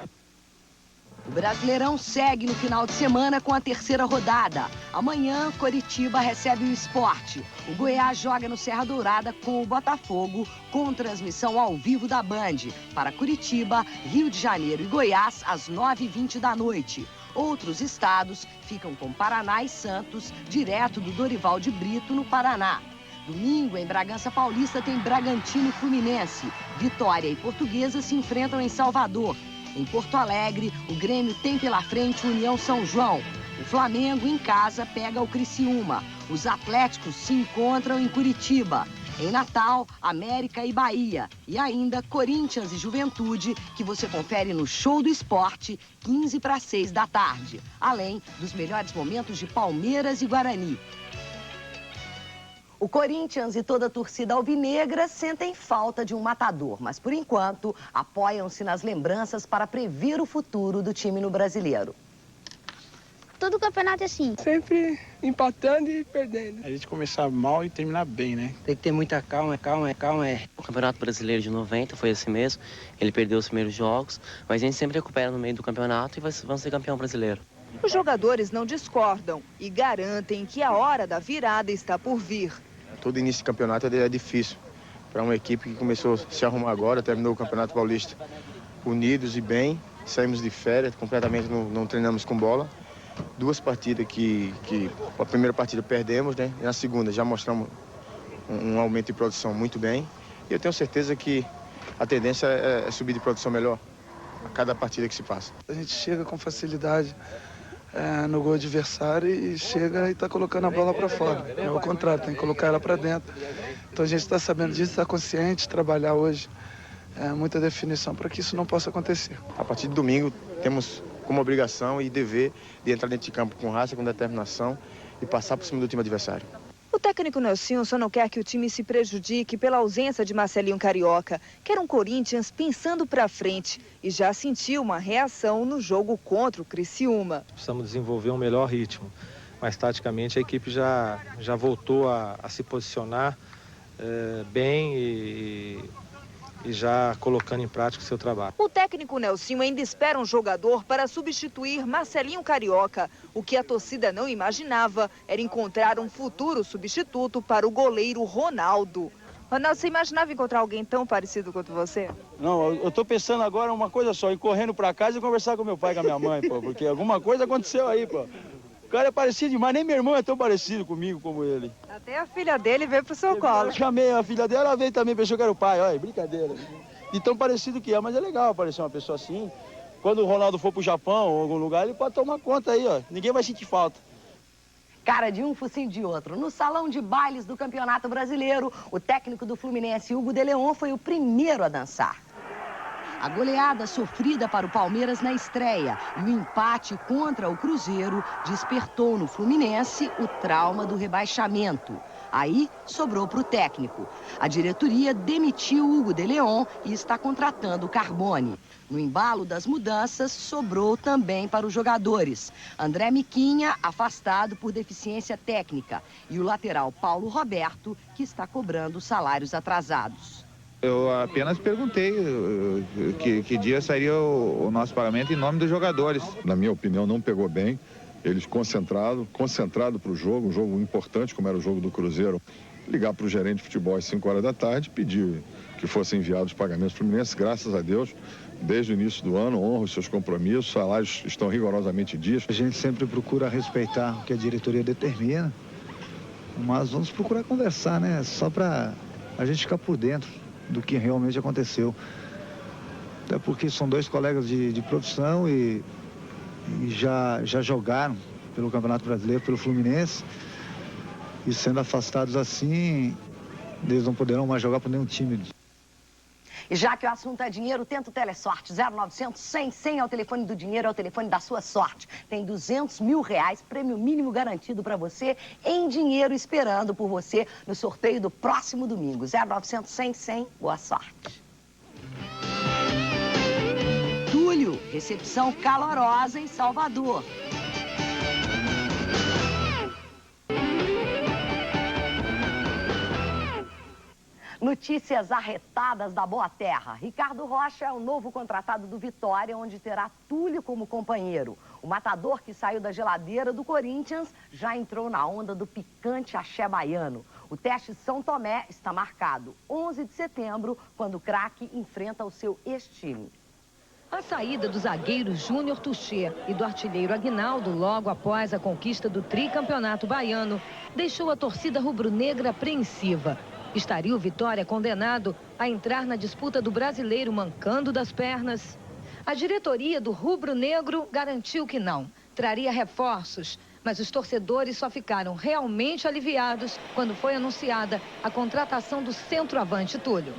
Speaker 17: O Brasileirão segue no final de semana com a terceira rodada. Amanhã, Coritiba recebe o Sport. O Goiás joga no Serra Dourada com o Botafogo, com transmissão ao vivo da Band. Para Curitiba, Rio de Janeiro e Goiás, às 9h20 da noite. Outros estados ficam com Paraná e Santos, direto do Dorival de Brito, no Paraná. Domingo, em Bragança Paulista, tem Bragantino e Fluminense. Vitória e Portuguesa se enfrentam em Salvador. Em Porto Alegre, o Grêmio tem pela frente o União São João. O Flamengo, em casa, pega o Criciúma. Os Atléticos se encontram em Curitiba. Em Natal, América e Bahia. E ainda Corinthians e Juventude, que você confere no Show do Esporte, 15 para 6 da tarde. Além dos melhores momentos de Palmeiras e Guarani. O Corinthians e toda a torcida alvinegra sentem falta de um matador, mas por enquanto apoiam-se nas lembranças para prever o futuro do time no Brasileiro.
Speaker 8: Todo campeonato é assim.
Speaker 24: Sempre empatando e perdendo. A gente começar mal e terminar bem, né? Tem que ter muita calma.
Speaker 9: O Campeonato Brasileiro de 90 foi assim mesmo. Ele perdeu os primeiros jogos, mas a gente sempre recupera no meio do campeonato e vamos ser campeão brasileiro.
Speaker 23: Os jogadores não discordam e garantem que a hora da virada está por vir.
Speaker 2: Todo início de campeonato é difícil. Para uma equipe que começou a se arrumar agora, terminou o Campeonato Paulista unidos e bem. Saímos de férias, completamente não treinamos com bola. 2 partidas que a primeira partida perdemos, né? E na segunda já mostramos um aumento de produção muito bem. E eu tenho certeza que a tendência é subir de produção melhor a cada partida que se passa.
Speaker 24: A gente chega com facilidade no gol adversário e chega e está colocando a bola para fora. É o contrário, tem que colocar ela para dentro. Então a gente está sabendo disso, está consciente, trabalhar hoje muita definição para que isso não possa acontecer.
Speaker 2: A partir de domingo temos como obrigação e dever de entrar dentro de campo com raça, com determinação e passar por cima do time adversário.
Speaker 23: O técnico Nelsinho só não quer que o time se prejudique pela ausência de Marcelinho Carioca. Quer um Corinthians pensando para frente e já sentiu uma reação no jogo contra o Criciúma.
Speaker 10: Precisamos desenvolver um melhor ritmo, mas taticamente a equipe já voltou a se posicionar bem e já colocando em prática o seu trabalho.
Speaker 23: O técnico Nelsinho ainda espera um jogador para substituir Marcelinho Carioca. O que a torcida não imaginava era encontrar um futuro substituto para o goleiro Ronaldo. Ronaldo, você imaginava encontrar alguém tão parecido quanto você?
Speaker 27: Não, eu tô pensando agora uma coisa só, ir correndo para casa e conversar com meu pai e com a minha mãe, pô, porque alguma coisa aconteceu aí, pô. O cara é parecido demais, nem meu irmão é tão parecido comigo como ele.
Speaker 23: Até a filha dele veio pro seu colo.
Speaker 27: Eu chamei a filha dela, ela veio também, pensou que era o pai, olha, brincadeira. De tão parecido que é, mas é legal aparecer uma pessoa assim. Quando o Ronaldo for pro Japão ou algum lugar, ele pode tomar conta aí, ó. Ninguém vai sentir falta.
Speaker 17: Cara de um, focinho de outro. No salão de bailes do Campeonato Brasileiro, o técnico do Fluminense, Hugo de Leon, foi o primeiro a dançar. A goleada sofrida para o Palmeiras na estreia e o empate contra o Cruzeiro despertou no Fluminense o trauma do rebaixamento. Aí sobrou para o técnico. A diretoria demitiu Hugo de Leon e está contratando Carbone. No embalo das mudanças, sobrou também para os jogadores. André Miquinha, afastado por deficiência técnica. E o lateral Paulo Roberto, que está cobrando salários atrasados.
Speaker 11: Eu apenas perguntei que dia sairia o nosso pagamento em nome dos jogadores.
Speaker 12: Na minha opinião, não pegou bem. Eles concentrado para o jogo, um jogo importante, como era o jogo do Cruzeiro. Ligar para o gerente de futebol às 5 horas da tarde, pedir que fossem enviados os pagamentos fluminenses. Graças a Deus, desde o início do ano, honra os seus compromissos, os salários estão rigorosamente em dias.
Speaker 13: A gente sempre procura respeitar o que a diretoria determina, mas vamos procurar conversar, né? Só para a gente ficar por dentro do que realmente aconteceu. Até porque são 2 colegas de profissão e já jogaram pelo Campeonato Brasileiro, pelo Fluminense, e sendo afastados assim, eles não poderão mais jogar por nenhum time.
Speaker 17: E já que o assunto é dinheiro, tenta o Telesorte 0900 100 100 é o telefone do dinheiro, é o telefone da sua sorte. Tem R$200 mil, prêmio mínimo garantido para você, em dinheiro esperando por você no sorteio do próximo domingo. 0900 100 100, boa sorte. Túlio, recepção calorosa em Salvador. Notícias arretadas da Boa Terra. Ricardo Rocha é o novo contratado do Vitória, onde terá Túlio como companheiro. O matador que saiu da geladeira do Corinthians já entrou na onda do picante axé baiano. O teste São Tomé está marcado 11 de setembro, quando o craque enfrenta o seu ex-time.
Speaker 21: A saída do zagueiro Júnior Tuchê e do artilheiro Aguinaldo logo após a conquista do tricampeonato baiano deixou a torcida rubro-negra apreensiva. Estaria o Vitória condenado a entrar na disputa do Brasileiro mancando das pernas? A diretoria do rubro-negro garantiu que não. Traria reforços, Mas os torcedores só ficaram realmente aliviados quando foi anunciada a contratação do centroavante Túlio.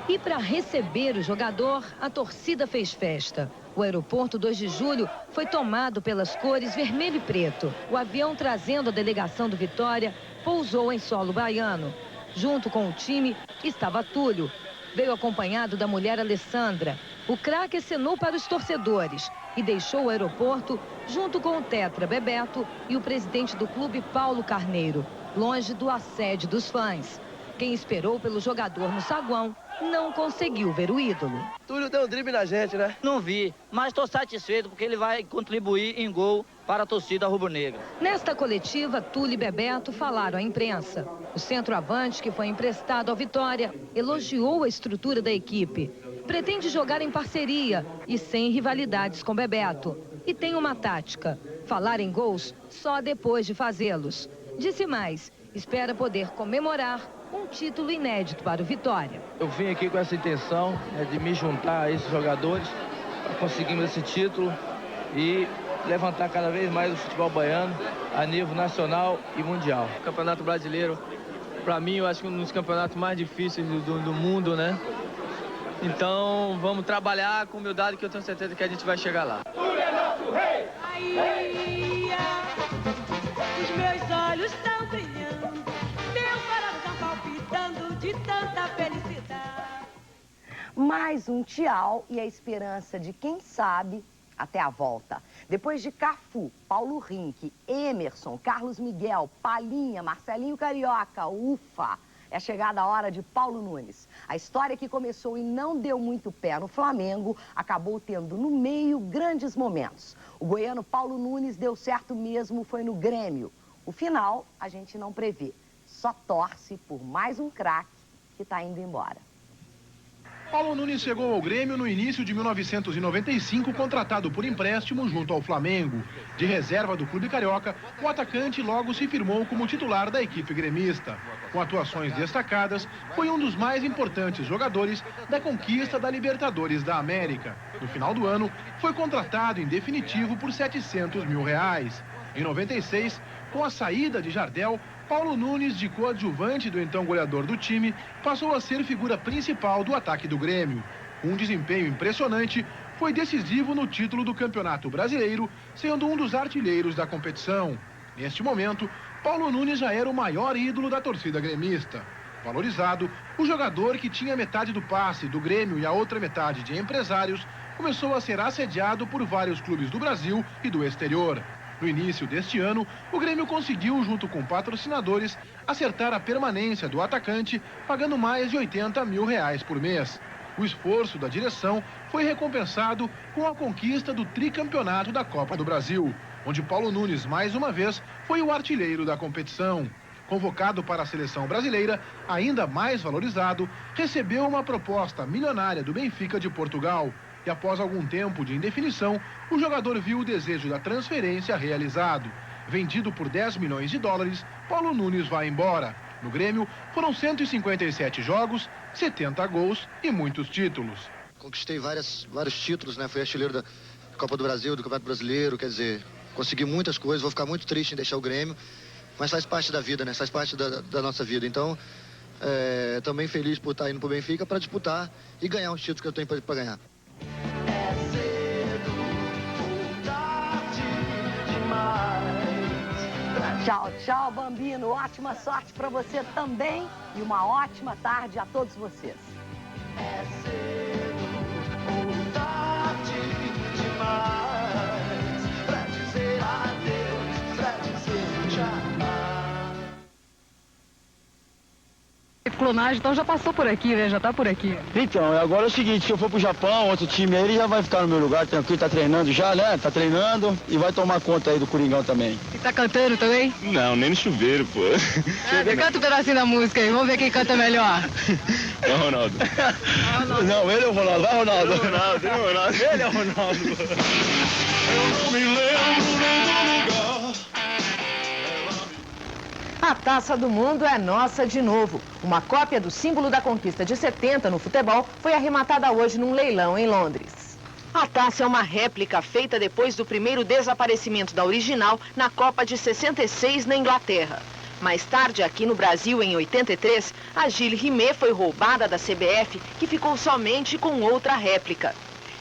Speaker 21: E para receber o jogador, a torcida fez festa. O aeroporto 2 de Julho foi tomado pelas cores vermelho e preto. O avião trazendo a delegação do Vitória pousou em solo baiano. Junto com o time estava Túlio. Veio acompanhado da mulher Alessandra. O craque acenou para os torcedores e deixou o aeroporto junto com o tetra Bebeto e o presidente do clube Paulo Carneiro, longe do assédio dos fãs. Quem esperou pelo jogador no saguão não conseguiu ver o ídolo.
Speaker 27: Túlio deu um drible na gente, né?
Speaker 1: Não vi, mas estou satisfeito porque ele vai contribuir em gol para a torcida rubro-negra.
Speaker 21: Nesta coletiva, Túlio e Bebeto falaram à imprensa. O centroavante, que foi emprestado ao Vitória, elogiou a estrutura da equipe. Pretende jogar em parceria e sem rivalidades com Bebeto. E tem uma tática: falar em gols só depois de fazê-los. Disse mais, espera poder comemorar um título inédito para o Vitória.
Speaker 25: Eu vim aqui com essa intenção de me juntar a esses jogadores para conseguirmos esse título e levantar cada vez mais o futebol baiano a nível nacional e mundial.
Speaker 22: O Campeonato Brasileiro, para mim, eu acho que um dos campeonatos mais difíceis do mundo, né? Então, vamos trabalhar com humildade, que eu tenho certeza que a gente vai chegar lá.
Speaker 5: Túlio é nosso rei! Os meus olhos estão brilhando, meu coração palpitando de tanta felicidade.
Speaker 17: Mais um tchau e a esperança de, quem sabe, até a volta. Depois de Cafu, Paulo Rink, Emerson, Carlos Miguel, Palinha, Marcelinho Carioca, ufa! É chegada a hora de Paulo Nunes. A história que começou e não deu muito pé no Flamengo, acabou tendo no meio grandes momentos. O goiano Paulo Nunes deu certo mesmo, foi no Grêmio. O final a gente não prevê. Só torce por mais um craque que está indo embora.
Speaker 6: Paulo Nunes chegou ao Grêmio no início de 1995, contratado por empréstimo junto ao Flamengo. De reserva do clube carioca, o atacante logo se firmou como titular da equipe gremista. Com atuações destacadas, foi um dos mais importantes jogadores da conquista da Libertadores da América. No final do ano, foi contratado em definitivo por R$700 mil. Em 96, com a saída de Jardel, Paulo Nunes, de coadjuvante do então goleador do time, passou a ser figura principal do ataque do Grêmio. Um desempenho impressionante, foi decisivo no título do Campeonato Brasileiro, sendo um dos artilheiros da competição. Neste momento, Paulo Nunes já era o maior ídolo da torcida gremista. Valorizado, o jogador, que tinha metade do passe do Grêmio e a outra metade de empresários, começou a ser assediado por vários clubes do Brasil e do exterior. No início deste ano, o Grêmio conseguiu, junto com patrocinadores, acertar a permanência do atacante, pagando mais de R$80 mil por mês. O esforço da direção foi recompensado com a conquista do tricampeonato da Copa do Brasil, onde Paulo Nunes, mais uma vez, foi o artilheiro da competição. Convocado para a seleção brasileira, ainda mais valorizado, recebeu uma proposta milionária do Benfica de Portugal. E após algum tempo de indefinição, o jogador viu o desejo da transferência realizado. Vendido por $10 milhões, Paulo Nunes vai embora. No Grêmio, foram 157 jogos, 70 gols e muitos títulos.
Speaker 14: Conquistei vários títulos, né? Fui artilheiro da Copa do Brasil, do Campeonato Brasileiro, quer dizer, consegui muitas coisas. Vou ficar muito triste em deixar o Grêmio, mas faz parte da vida, né? Faz parte da nossa vida. Então, também feliz por estar indo para o Benfica para disputar e ganhar os títulos que eu tenho para ganhar.
Speaker 17: Tchau, tchau, Bambino. Ótima sorte para você também e uma ótima tarde a todos vocês.
Speaker 5: É cedo ou tarde demais pra dizer adeus, pra dizer tchau.
Speaker 16: Clonagem, então já passou por aqui, né? Já tá por aqui.
Speaker 19: Então, agora é o seguinte, se eu for pro Japão, outro time aí, ele já vai ficar no meu lugar, tranquilo, tá treinando já, né? Tá treinando e vai tomar conta aí do Coringão também.
Speaker 16: E tá cantando também?
Speaker 19: Não, nem no chuveiro, pô.
Speaker 16: Canta um pedacinho da música aí, vamos ver quem canta melhor.
Speaker 19: É o Ronaldo. Não, ele é o Ronaldo, vai Ronaldo. Ele é o Ronaldo, ele é o Ronaldo.
Speaker 5: Eu não me lembro nem do lugar.
Speaker 17: A Taça do Mundo é nossa de novo. Uma cópia do símbolo da conquista de 70 no futebol foi arrematada hoje num leilão em Londres.
Speaker 3: A taça é uma réplica feita depois do primeiro desaparecimento da original na Copa de 66 na Inglaterra. Mais tarde, aqui no Brasil, em 83, a Gilles Rimet foi roubada da CBF, que ficou somente com outra réplica.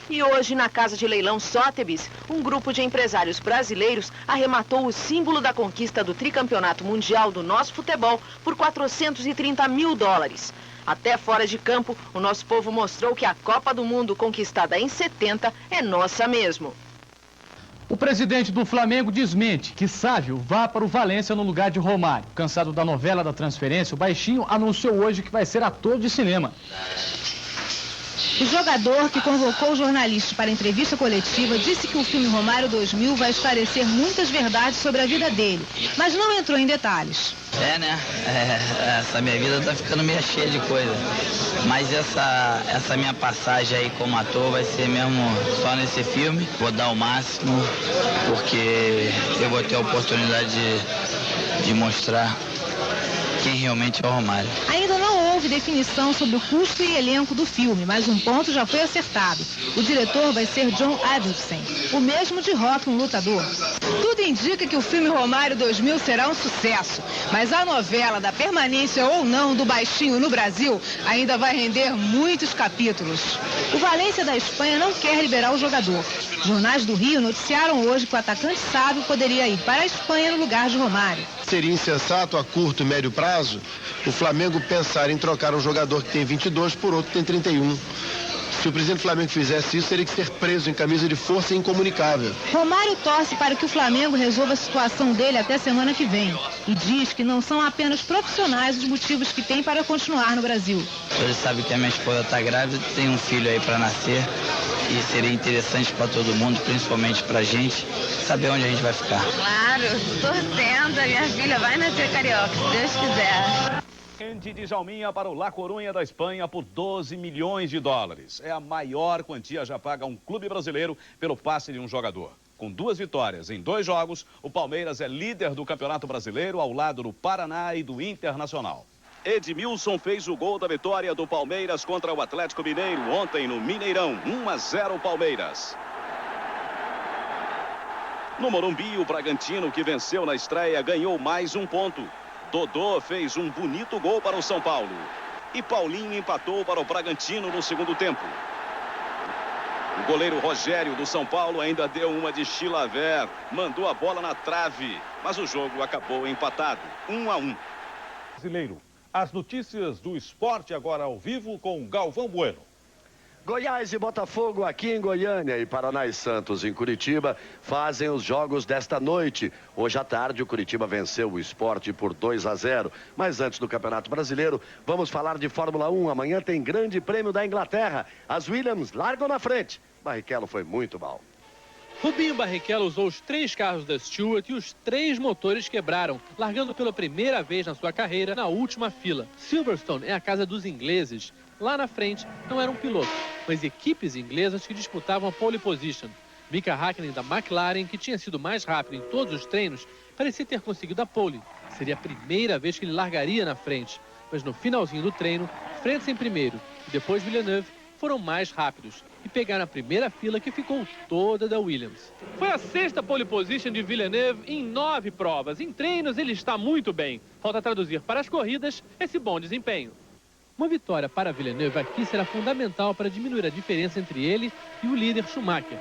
Speaker 3: E hoje, na casa de leilão Sotheby's, um grupo de empresários brasileiros arrematou o símbolo da conquista do tricampeonato mundial do nosso futebol por 430 mil dólares. Até fora de campo, o nosso povo mostrou que a Copa do Mundo conquistada em 70 é nossa mesmo.
Speaker 4: O presidente do Flamengo desmente que Sávio vá para o Valência no lugar de Romário. Cansado da novela da transferência, o Baixinho anunciou hoje que vai ser ator de cinema.
Speaker 21: O jogador, que convocou jornalistas para entrevista coletiva, disse que o filme Romário 2000 vai esclarecer muitas verdades sobre a vida dele, mas não entrou em detalhes.
Speaker 7: Essa minha vida tá ficando meio cheia de coisa. Mas essa minha passagem aí como ator vai ser mesmo só nesse filme. Vou dar o máximo, porque eu vou ter a oportunidade de mostrar quem realmente é o Romário.
Speaker 21: Ainda não houve definição sobre o custo e elenco do filme, mas um ponto já foi acertado. O diretor vai ser John Avildsen, o mesmo de Rock, um lutador. Tudo indica que o filme Romário 2000 será um sucesso, mas a novela da permanência ou não do Baixinho no Brasil ainda vai render muitos capítulos. O Valência da Espanha não quer liberar o jogador. Jornais do Rio noticiaram hoje que o atacante Sávio poderia ir para a Espanha no lugar de Romário.
Speaker 15: Seria insensato a curto e médio prazo o Flamengo pensar em trocar um jogador que tem 22 por outro que tem 31. Se o presidente do Flamengo fizesse isso, teria que ser preso em camisa de força e incomunicável.
Speaker 21: Romário torce para que o Flamengo resolva a situação dele até semana que vem e diz que não são apenas profissionais os motivos que tem para continuar no Brasil.
Speaker 7: Você sabe que a minha esposa está grávida, tem um filho aí para nascer e seria interessante para todo mundo, principalmente para a gente, saber onde a gente vai ficar.
Speaker 18: Claro, torcendo, a minha filha vai nascer carioca, se Deus quiser.
Speaker 20: De Djalminha para o La Coruña da Espanha por 12 milhões de dólares. É a maior quantia já paga um clube brasileiro pelo passe de um jogador. Com 2 vitórias em 2 jogos, o Palmeiras é líder do Campeonato Brasileiro ao lado do Paraná e do Internacional. Edmilson fez o gol da vitória do Palmeiras contra o Atlético Mineiro ontem no Mineirão, 1-0 Palmeiras. No Morumbi, o Bragantino, que venceu na estreia, ganhou mais um ponto. Dodô fez um bonito gol para o São Paulo. E Paulinho empatou para o Bragantino no segundo tempo. O goleiro Rogério do São Paulo ainda deu uma de Chilaver. Mandou a bola na trave. Mas o jogo acabou empatado, 1-1. Brasileiro. As notícias do esporte agora ao vivo com Galvão Bueno.
Speaker 26: Goiás e Botafogo aqui em Goiânia e Paraná e Santos em Curitiba fazem os jogos desta noite. Hoje à tarde o Curitiba venceu o Sport por 2-0. Mas antes do Campeonato Brasileiro, vamos falar de Fórmula 1. Amanhã tem Grande Prêmio da Inglaterra. As Williams largam na frente. Barrichello foi muito mal.
Speaker 28: Rubinho Barrichello usou os 3 carros da Stewart e os 3 motores quebraram, largando pela primeira vez na sua carreira na última fila. Silverstone é a casa dos ingleses. Lá na frente não eram pilotos, mas equipes inglesas que disputavam a pole position. Mika Häkkinen da McLaren, que tinha sido mais rápido em todos os treinos, parecia ter conseguido a pole. Seria a primeira vez que ele largaria na frente, mas no finalzinho do treino, Frentzen em primeiro e depois Villeneuve foram mais rápidos e pegaram a primeira fila que ficou toda da Williams. Foi a 6ª pole position de Villeneuve em 9 provas. Em treinos ele está muito bem. Falta traduzir para as corridas esse bom desempenho. Uma vitória para Villeneuve aqui será fundamental para diminuir a diferença entre ele e o líder Schumacher.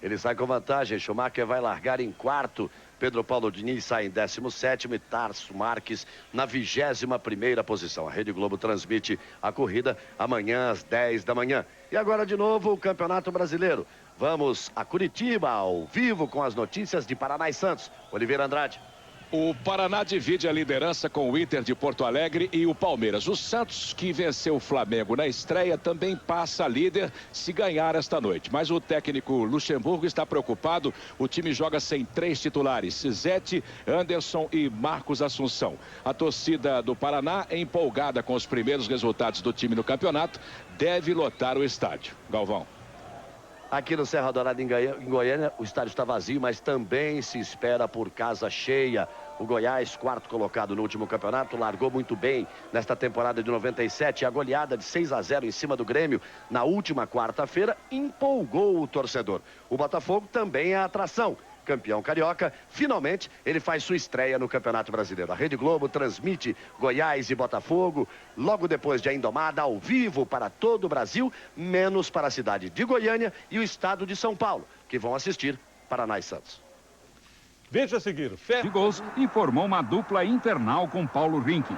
Speaker 26: Ele sai com vantagem, Schumacher vai largar em 4º. Pedro Paulo Diniz sai em 17º e Tarso Marques na 21ª posição. A Rede Globo transmite a corrida amanhã às 10 da manhã. E agora de novo o Campeonato Brasileiro. Vamos a Curitiba ao vivo com as notícias de Paraná e Santos. Oliveira Andrade.
Speaker 29: O Paraná divide a liderança com o Inter de Porto Alegre e o Palmeiras. O Santos, que venceu o Flamengo na estreia, também passa a líder se ganhar esta noite. Mas o técnico Luxemburgo está preocupado. O time joga sem 3 titulares, Zete, Anderson e Marcos Assunção. A torcida do Paraná, empolgada com os primeiros resultados do time no campeonato, deve lotar o estádio. Galvão.
Speaker 26: Aqui no Serra Dourada, em Goiânia, o estádio está vazio, mas também se espera por casa cheia. O Goiás, quarto colocado no último campeonato, largou muito bem nesta temporada de 97. A goleada de 6-0 em cima do Grêmio na última quarta-feira empolgou o torcedor. O Botafogo também é atração. Campeão carioca, finalmente ele faz sua estreia no Campeonato Brasileiro. A Rede Globo transmite Goiás e Botafogo logo depois de A Indomada, ao vivo para todo o Brasil, menos para a cidade de Goiânia e o estado de São Paulo, que vão assistir Paraná e Santos.
Speaker 2: Veja a seguir.
Speaker 8: De gols e formou uma dupla internal com Paulo Rink.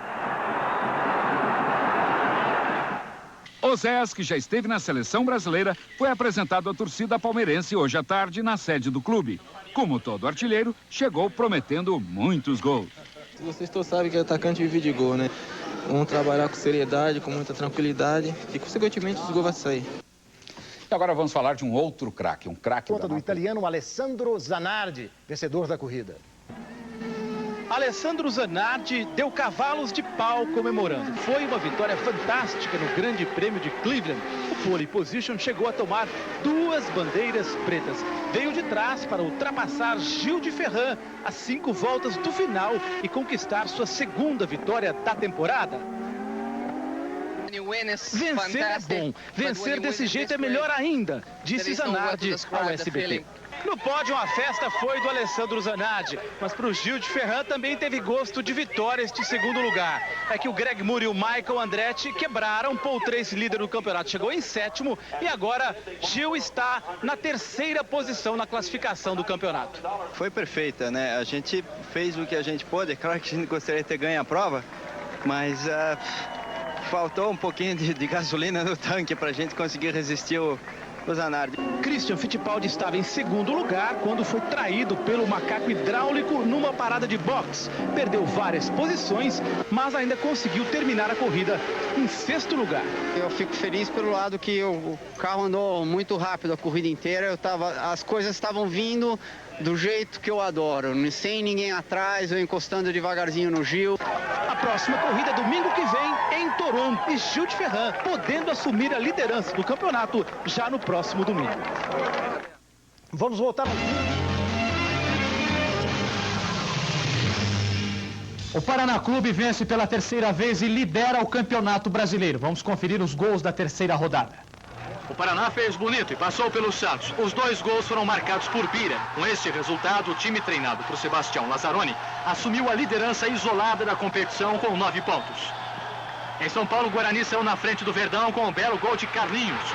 Speaker 8: Oséias, que já esteve na seleção brasileira, foi apresentado à torcida palmeirense hoje à tarde na sede do clube. Como todo artilheiro, chegou prometendo muitos gols.
Speaker 9: Vocês todos sabem que atacante vive de gol, né? Vamos trabalhar com seriedade, com muita tranquilidade e, consequentemente, os gols vão sair.
Speaker 8: E agora vamos falar de um outro craque,
Speaker 10: Conta do italiano Alessandro Zanardi, vencedor da corrida.
Speaker 11: Alessandro Zanardi deu cavalos de pau comemorando. Foi uma vitória fantástica no Grande Prêmio de Cleveland. O pole position chegou a tomar 2 bandeiras pretas. Veio de trás para ultrapassar Gil de Ferran a 5 voltas do final e conquistar sua segunda vitória da temporada. Vencer é bom, vencer desse jeito é melhor ainda, disse Zanardi ao SBT. No pódio, a festa foi do Alessandro Zanardi, mas para o Gil de Ferran também teve gosto de vitória este segundo lugar. É que o Greg Moore e o Michael Andretti quebraram, Paul Tracy, líder do campeonato, chegou em 7º e agora Gil está na 3ª posição na classificação do campeonato.
Speaker 12: Foi perfeita, né? A gente fez o que a gente pôde, é claro que a gente gostaria de ter ganho a prova, mas faltou um pouquinho de gasolina no tanque para a gente conseguir resistir o Zanardi.
Speaker 11: Christian Fittipaldi estava em 2º lugar quando foi traído pelo macaco hidráulico numa parada de boxe. Perdeu várias posições, mas ainda conseguiu terminar a corrida em 6º lugar.
Speaker 13: Eu fico feliz pelo lado que o carro andou muito rápido a corrida inteira. As coisas estavam vindo do jeito que eu adoro, sem ninguém atrás, eu encostando devagarzinho no Gil.
Speaker 11: A próxima corrida é domingo que vem em Toronto e Gil de Ferran podendo assumir a liderança do campeonato já no próximo domingo.
Speaker 10: Vamos voltar.
Speaker 4: O Paraná Clube vence pela 3ª vez e lidera o Campeonato Brasileiro. Vamos conferir os gols da 3ª rodada.
Speaker 23: O Paraná fez bonito e passou pelo Santos. Os 2 gols foram marcados por Bira. Com este resultado, o time treinado por Sebastião Lazzaroni assumiu a liderança isolada da competição com 9 pontos. Em São Paulo, o Guarani saiu na frente do Verdão com um belo gol de Carlinhos.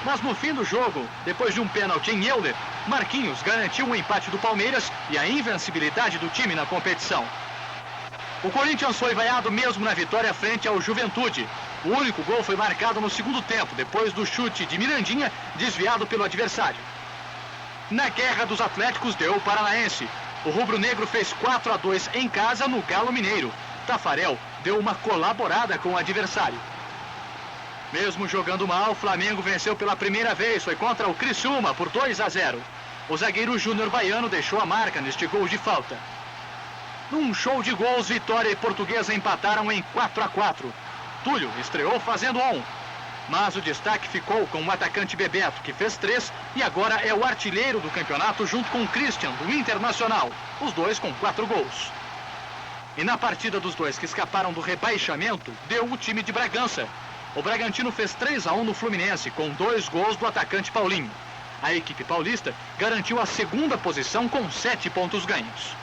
Speaker 23: Mas no fim do jogo, depois de um pênalti em Euler, Marquinhos garantiu o empate do Palmeiras e a invencibilidade do time na competição. O Corinthians foi vaiado mesmo na vitória frente ao Juventude. O único gol foi marcado no segundo tempo, depois do chute de Mirandinha, desviado pelo adversário. Na guerra dos Atléticos deu o Paranaense. O rubro-negro fez 4-2 em casa no Galo Mineiro. Tafarel deu uma colaborada com o adversário. Mesmo jogando mal, o Flamengo venceu pela primeira vez, foi contra o Criciúma por 2-0. O zagueiro Júnior Baiano deixou a marca neste gol de falta. Num show de gols, Vitória e Portuguesa empataram em 4-4. Túlio estreou fazendo 1. Mas o destaque ficou com o atacante Bebeto, que fez 3 e agora é o artilheiro do campeonato junto com o Christian, do Internacional. Os 2 com 4 gols. E na partida dos 2 que escaparam do rebaixamento, deu o time de Bragança. O Bragantino fez 3-1 no Fluminense, com 2 gols do atacante Paulinho. A equipe paulista garantiu a 2ª posição com 7 pontos ganhos.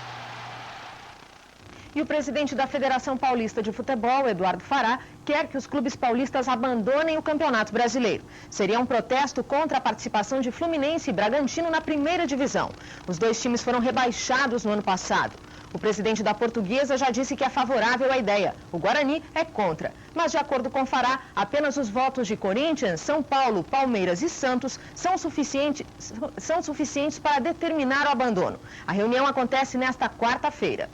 Speaker 24: E o presidente da Federação Paulista de Futebol, Eduardo Fará, quer que os clubes paulistas abandonem o Campeonato Brasileiro. Seria um protesto contra a participação de Fluminense e Bragantino na 1ª divisão. Os 2 times foram rebaixados no ano passado. O presidente da Portuguesa já disse que é favorável à ideia. O Guarani é contra. Mas, de acordo com Fará, apenas os votos de Corinthians, São Paulo, Palmeiras e Santos são suficientes para determinar o abandono. A reunião acontece nesta quarta-feira.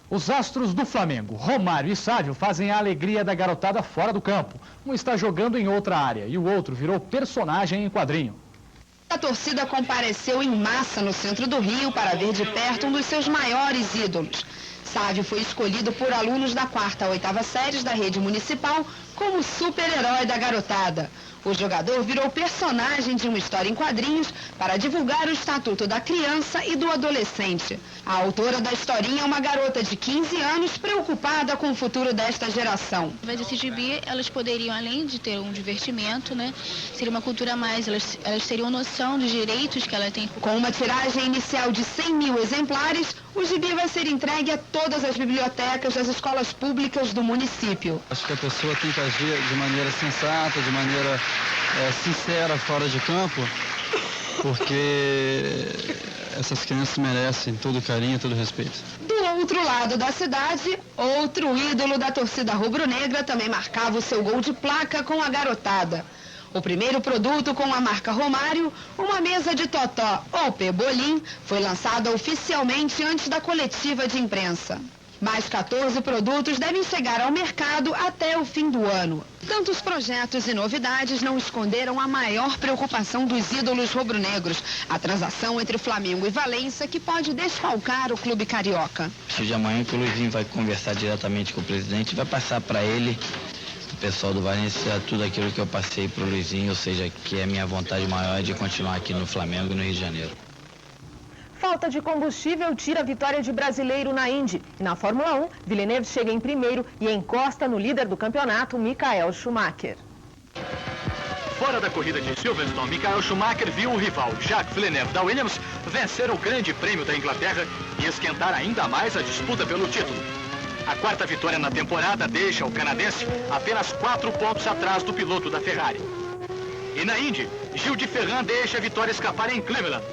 Speaker 4: Os astros do Flamengo, Romário e Sávio, fazem a alegria da garotada fora do campo. Um está jogando em outra área e o outro virou personagem em quadrinho.
Speaker 30: A torcida compareceu em massa no centro do Rio para ver de perto um dos seus maiores ídolos. Sávio foi escolhido por alunos da 4ª a 8ª séries da rede municipal como super-herói da garotada. O jogador virou personagem de uma história em quadrinhos para divulgar o Estatuto da Criança e do Adolescente. A autora da historinha é uma garota de 15 anos preocupada com o futuro desta geração.
Speaker 1: Através desse gibi, elas poderiam, além de ter um divertimento, né, seria uma cultura a mais, elas teriam noção dos direitos que ela tem.
Speaker 30: Com uma tiragem inicial de 100 mil exemplares, o gibi vai ser entregue a todas as bibliotecas das escolas públicas do município.
Speaker 5: Acho que a pessoa tem que agir de maneira sensata, de maneira sincera fora de campo, porque essas crianças merecem todo o carinho, todo o respeito.
Speaker 30: Do outro lado da cidade, outro ídolo da torcida rubro-negra também marcava o seu gol de placa com a garotada. O primeiro produto com a marca Romário, uma mesa de totó ou pebolim, foi lançada oficialmente antes da coletiva de imprensa. Mais 14 produtos devem chegar ao mercado até o fim do ano. Tantos projetos e novidades não esconderam a maior preocupação dos ídolos rubro-negros, a transação entre Flamengo e Valência, que pode desfalcar o clube carioca.
Speaker 7: Acho de amanhã que o Luizinho vai conversar diretamente com o presidente, vai passar para ele, o pessoal do Valência, tudo aquilo que eu passei para o Luizinho, ou seja, que é a minha vontade maior de continuar aqui no Flamengo e no Rio de Janeiro.
Speaker 24: Falta de combustível tira a vitória de Brasileiro na Indy. E na Fórmula 1, Villeneuve chega em primeiro e encosta no líder do campeonato, Michael Schumacher.
Speaker 23: Fora da corrida de Silverstone, Michael Schumacher viu o rival Jacques Villeneuve da Williams vencer o Grande Prêmio da Inglaterra e esquentar ainda mais a disputa pelo título. A quarta vitória na temporada deixa o canadense apenas 4 pontos atrás do piloto da Ferrari. E na Indy, Gil de Ferran deixa a vitória escapar em Cleveland.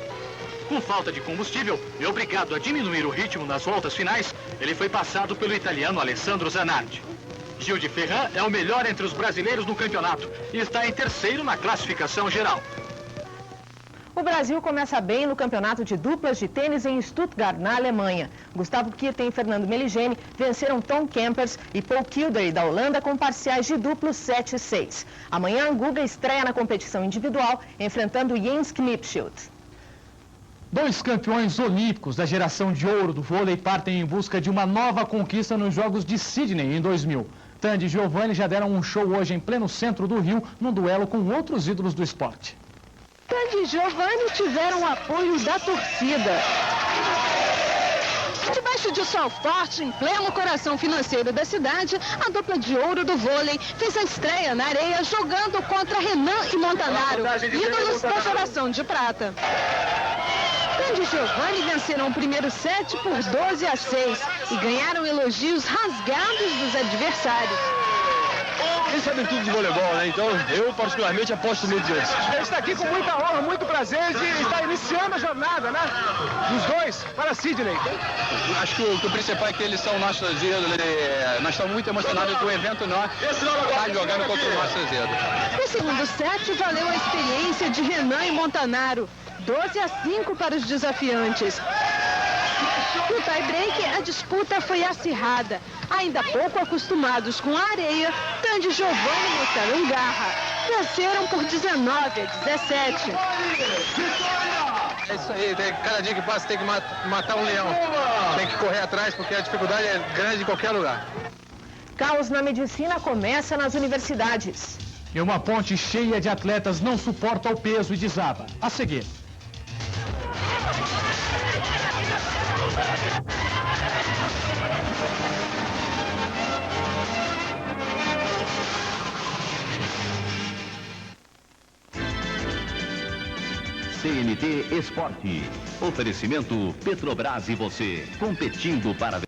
Speaker 23: Com falta de combustível e obrigado a diminuir o ritmo nas voltas finais, ele foi passado pelo italiano Alessandro Zanardi. Gil de Ferran é o melhor entre os brasileiros no campeonato e está em terceiro na classificação geral.
Speaker 24: O Brasil começa bem no campeonato de duplas de tênis em Stuttgart, na Alemanha. Gustavo Kirten e Fernando Meligeni venceram Tom Kempers e Paul Kilder da Holanda com parciais de duplos 7-6. Amanhã, Guga estreia na competição individual, enfrentando Jens Knipschild.
Speaker 4: 2 campeões olímpicos da geração de ouro do vôlei partem em busca de uma nova conquista nos Jogos de Sydney em 2000. Tandy e Giovanni já deram um show hoje em pleno centro do Rio, num duelo com outros ídolos do esporte.
Speaker 24: Tandy e Giovanni tiveram o apoio da torcida. Debaixo de sol forte, em pleno coração financeiro da cidade, a dupla de ouro do vôlei fez a estreia na areia jogando contra Renan e Montanaro, ídolos da geração de prata. Tandy e Giovanni venceram o primeiro set por 12-6 e ganharam elogios rasgados dos adversários.
Speaker 6: Eles sabem tudo de voleibol, né? Então eu particularmente aposto muito neles.
Speaker 10: Ele está aqui com muita honra, muito prazer de estar iniciando a jornada, né? Dos dois para Sydney.
Speaker 6: Acho que o principal é que eles são nossos ídolos. Nós estamos muito emocionados com o evento nosso. Está jogando contra os nossos ídolos.
Speaker 24: O segundo set valeu a experiência de Renan e Montanaro. 12-5 para os desafiantes. No tie-break, a disputa foi acirrada. Ainda pouco acostumados com a areia, Tandy e Giovanni mostraram garra. Venceram por 19-17.
Speaker 6: É isso aí, cada dia que passa tem que matar um leão. Tem que correr atrás porque a dificuldade é grande em qualquer lugar.
Speaker 24: Caos na medicina começa nas universidades.
Speaker 4: E uma ponte cheia de atletas não suporta o peso e desaba. A seguir.
Speaker 14: CNT Esporte. Oferecimento Petrobras e você, competindo para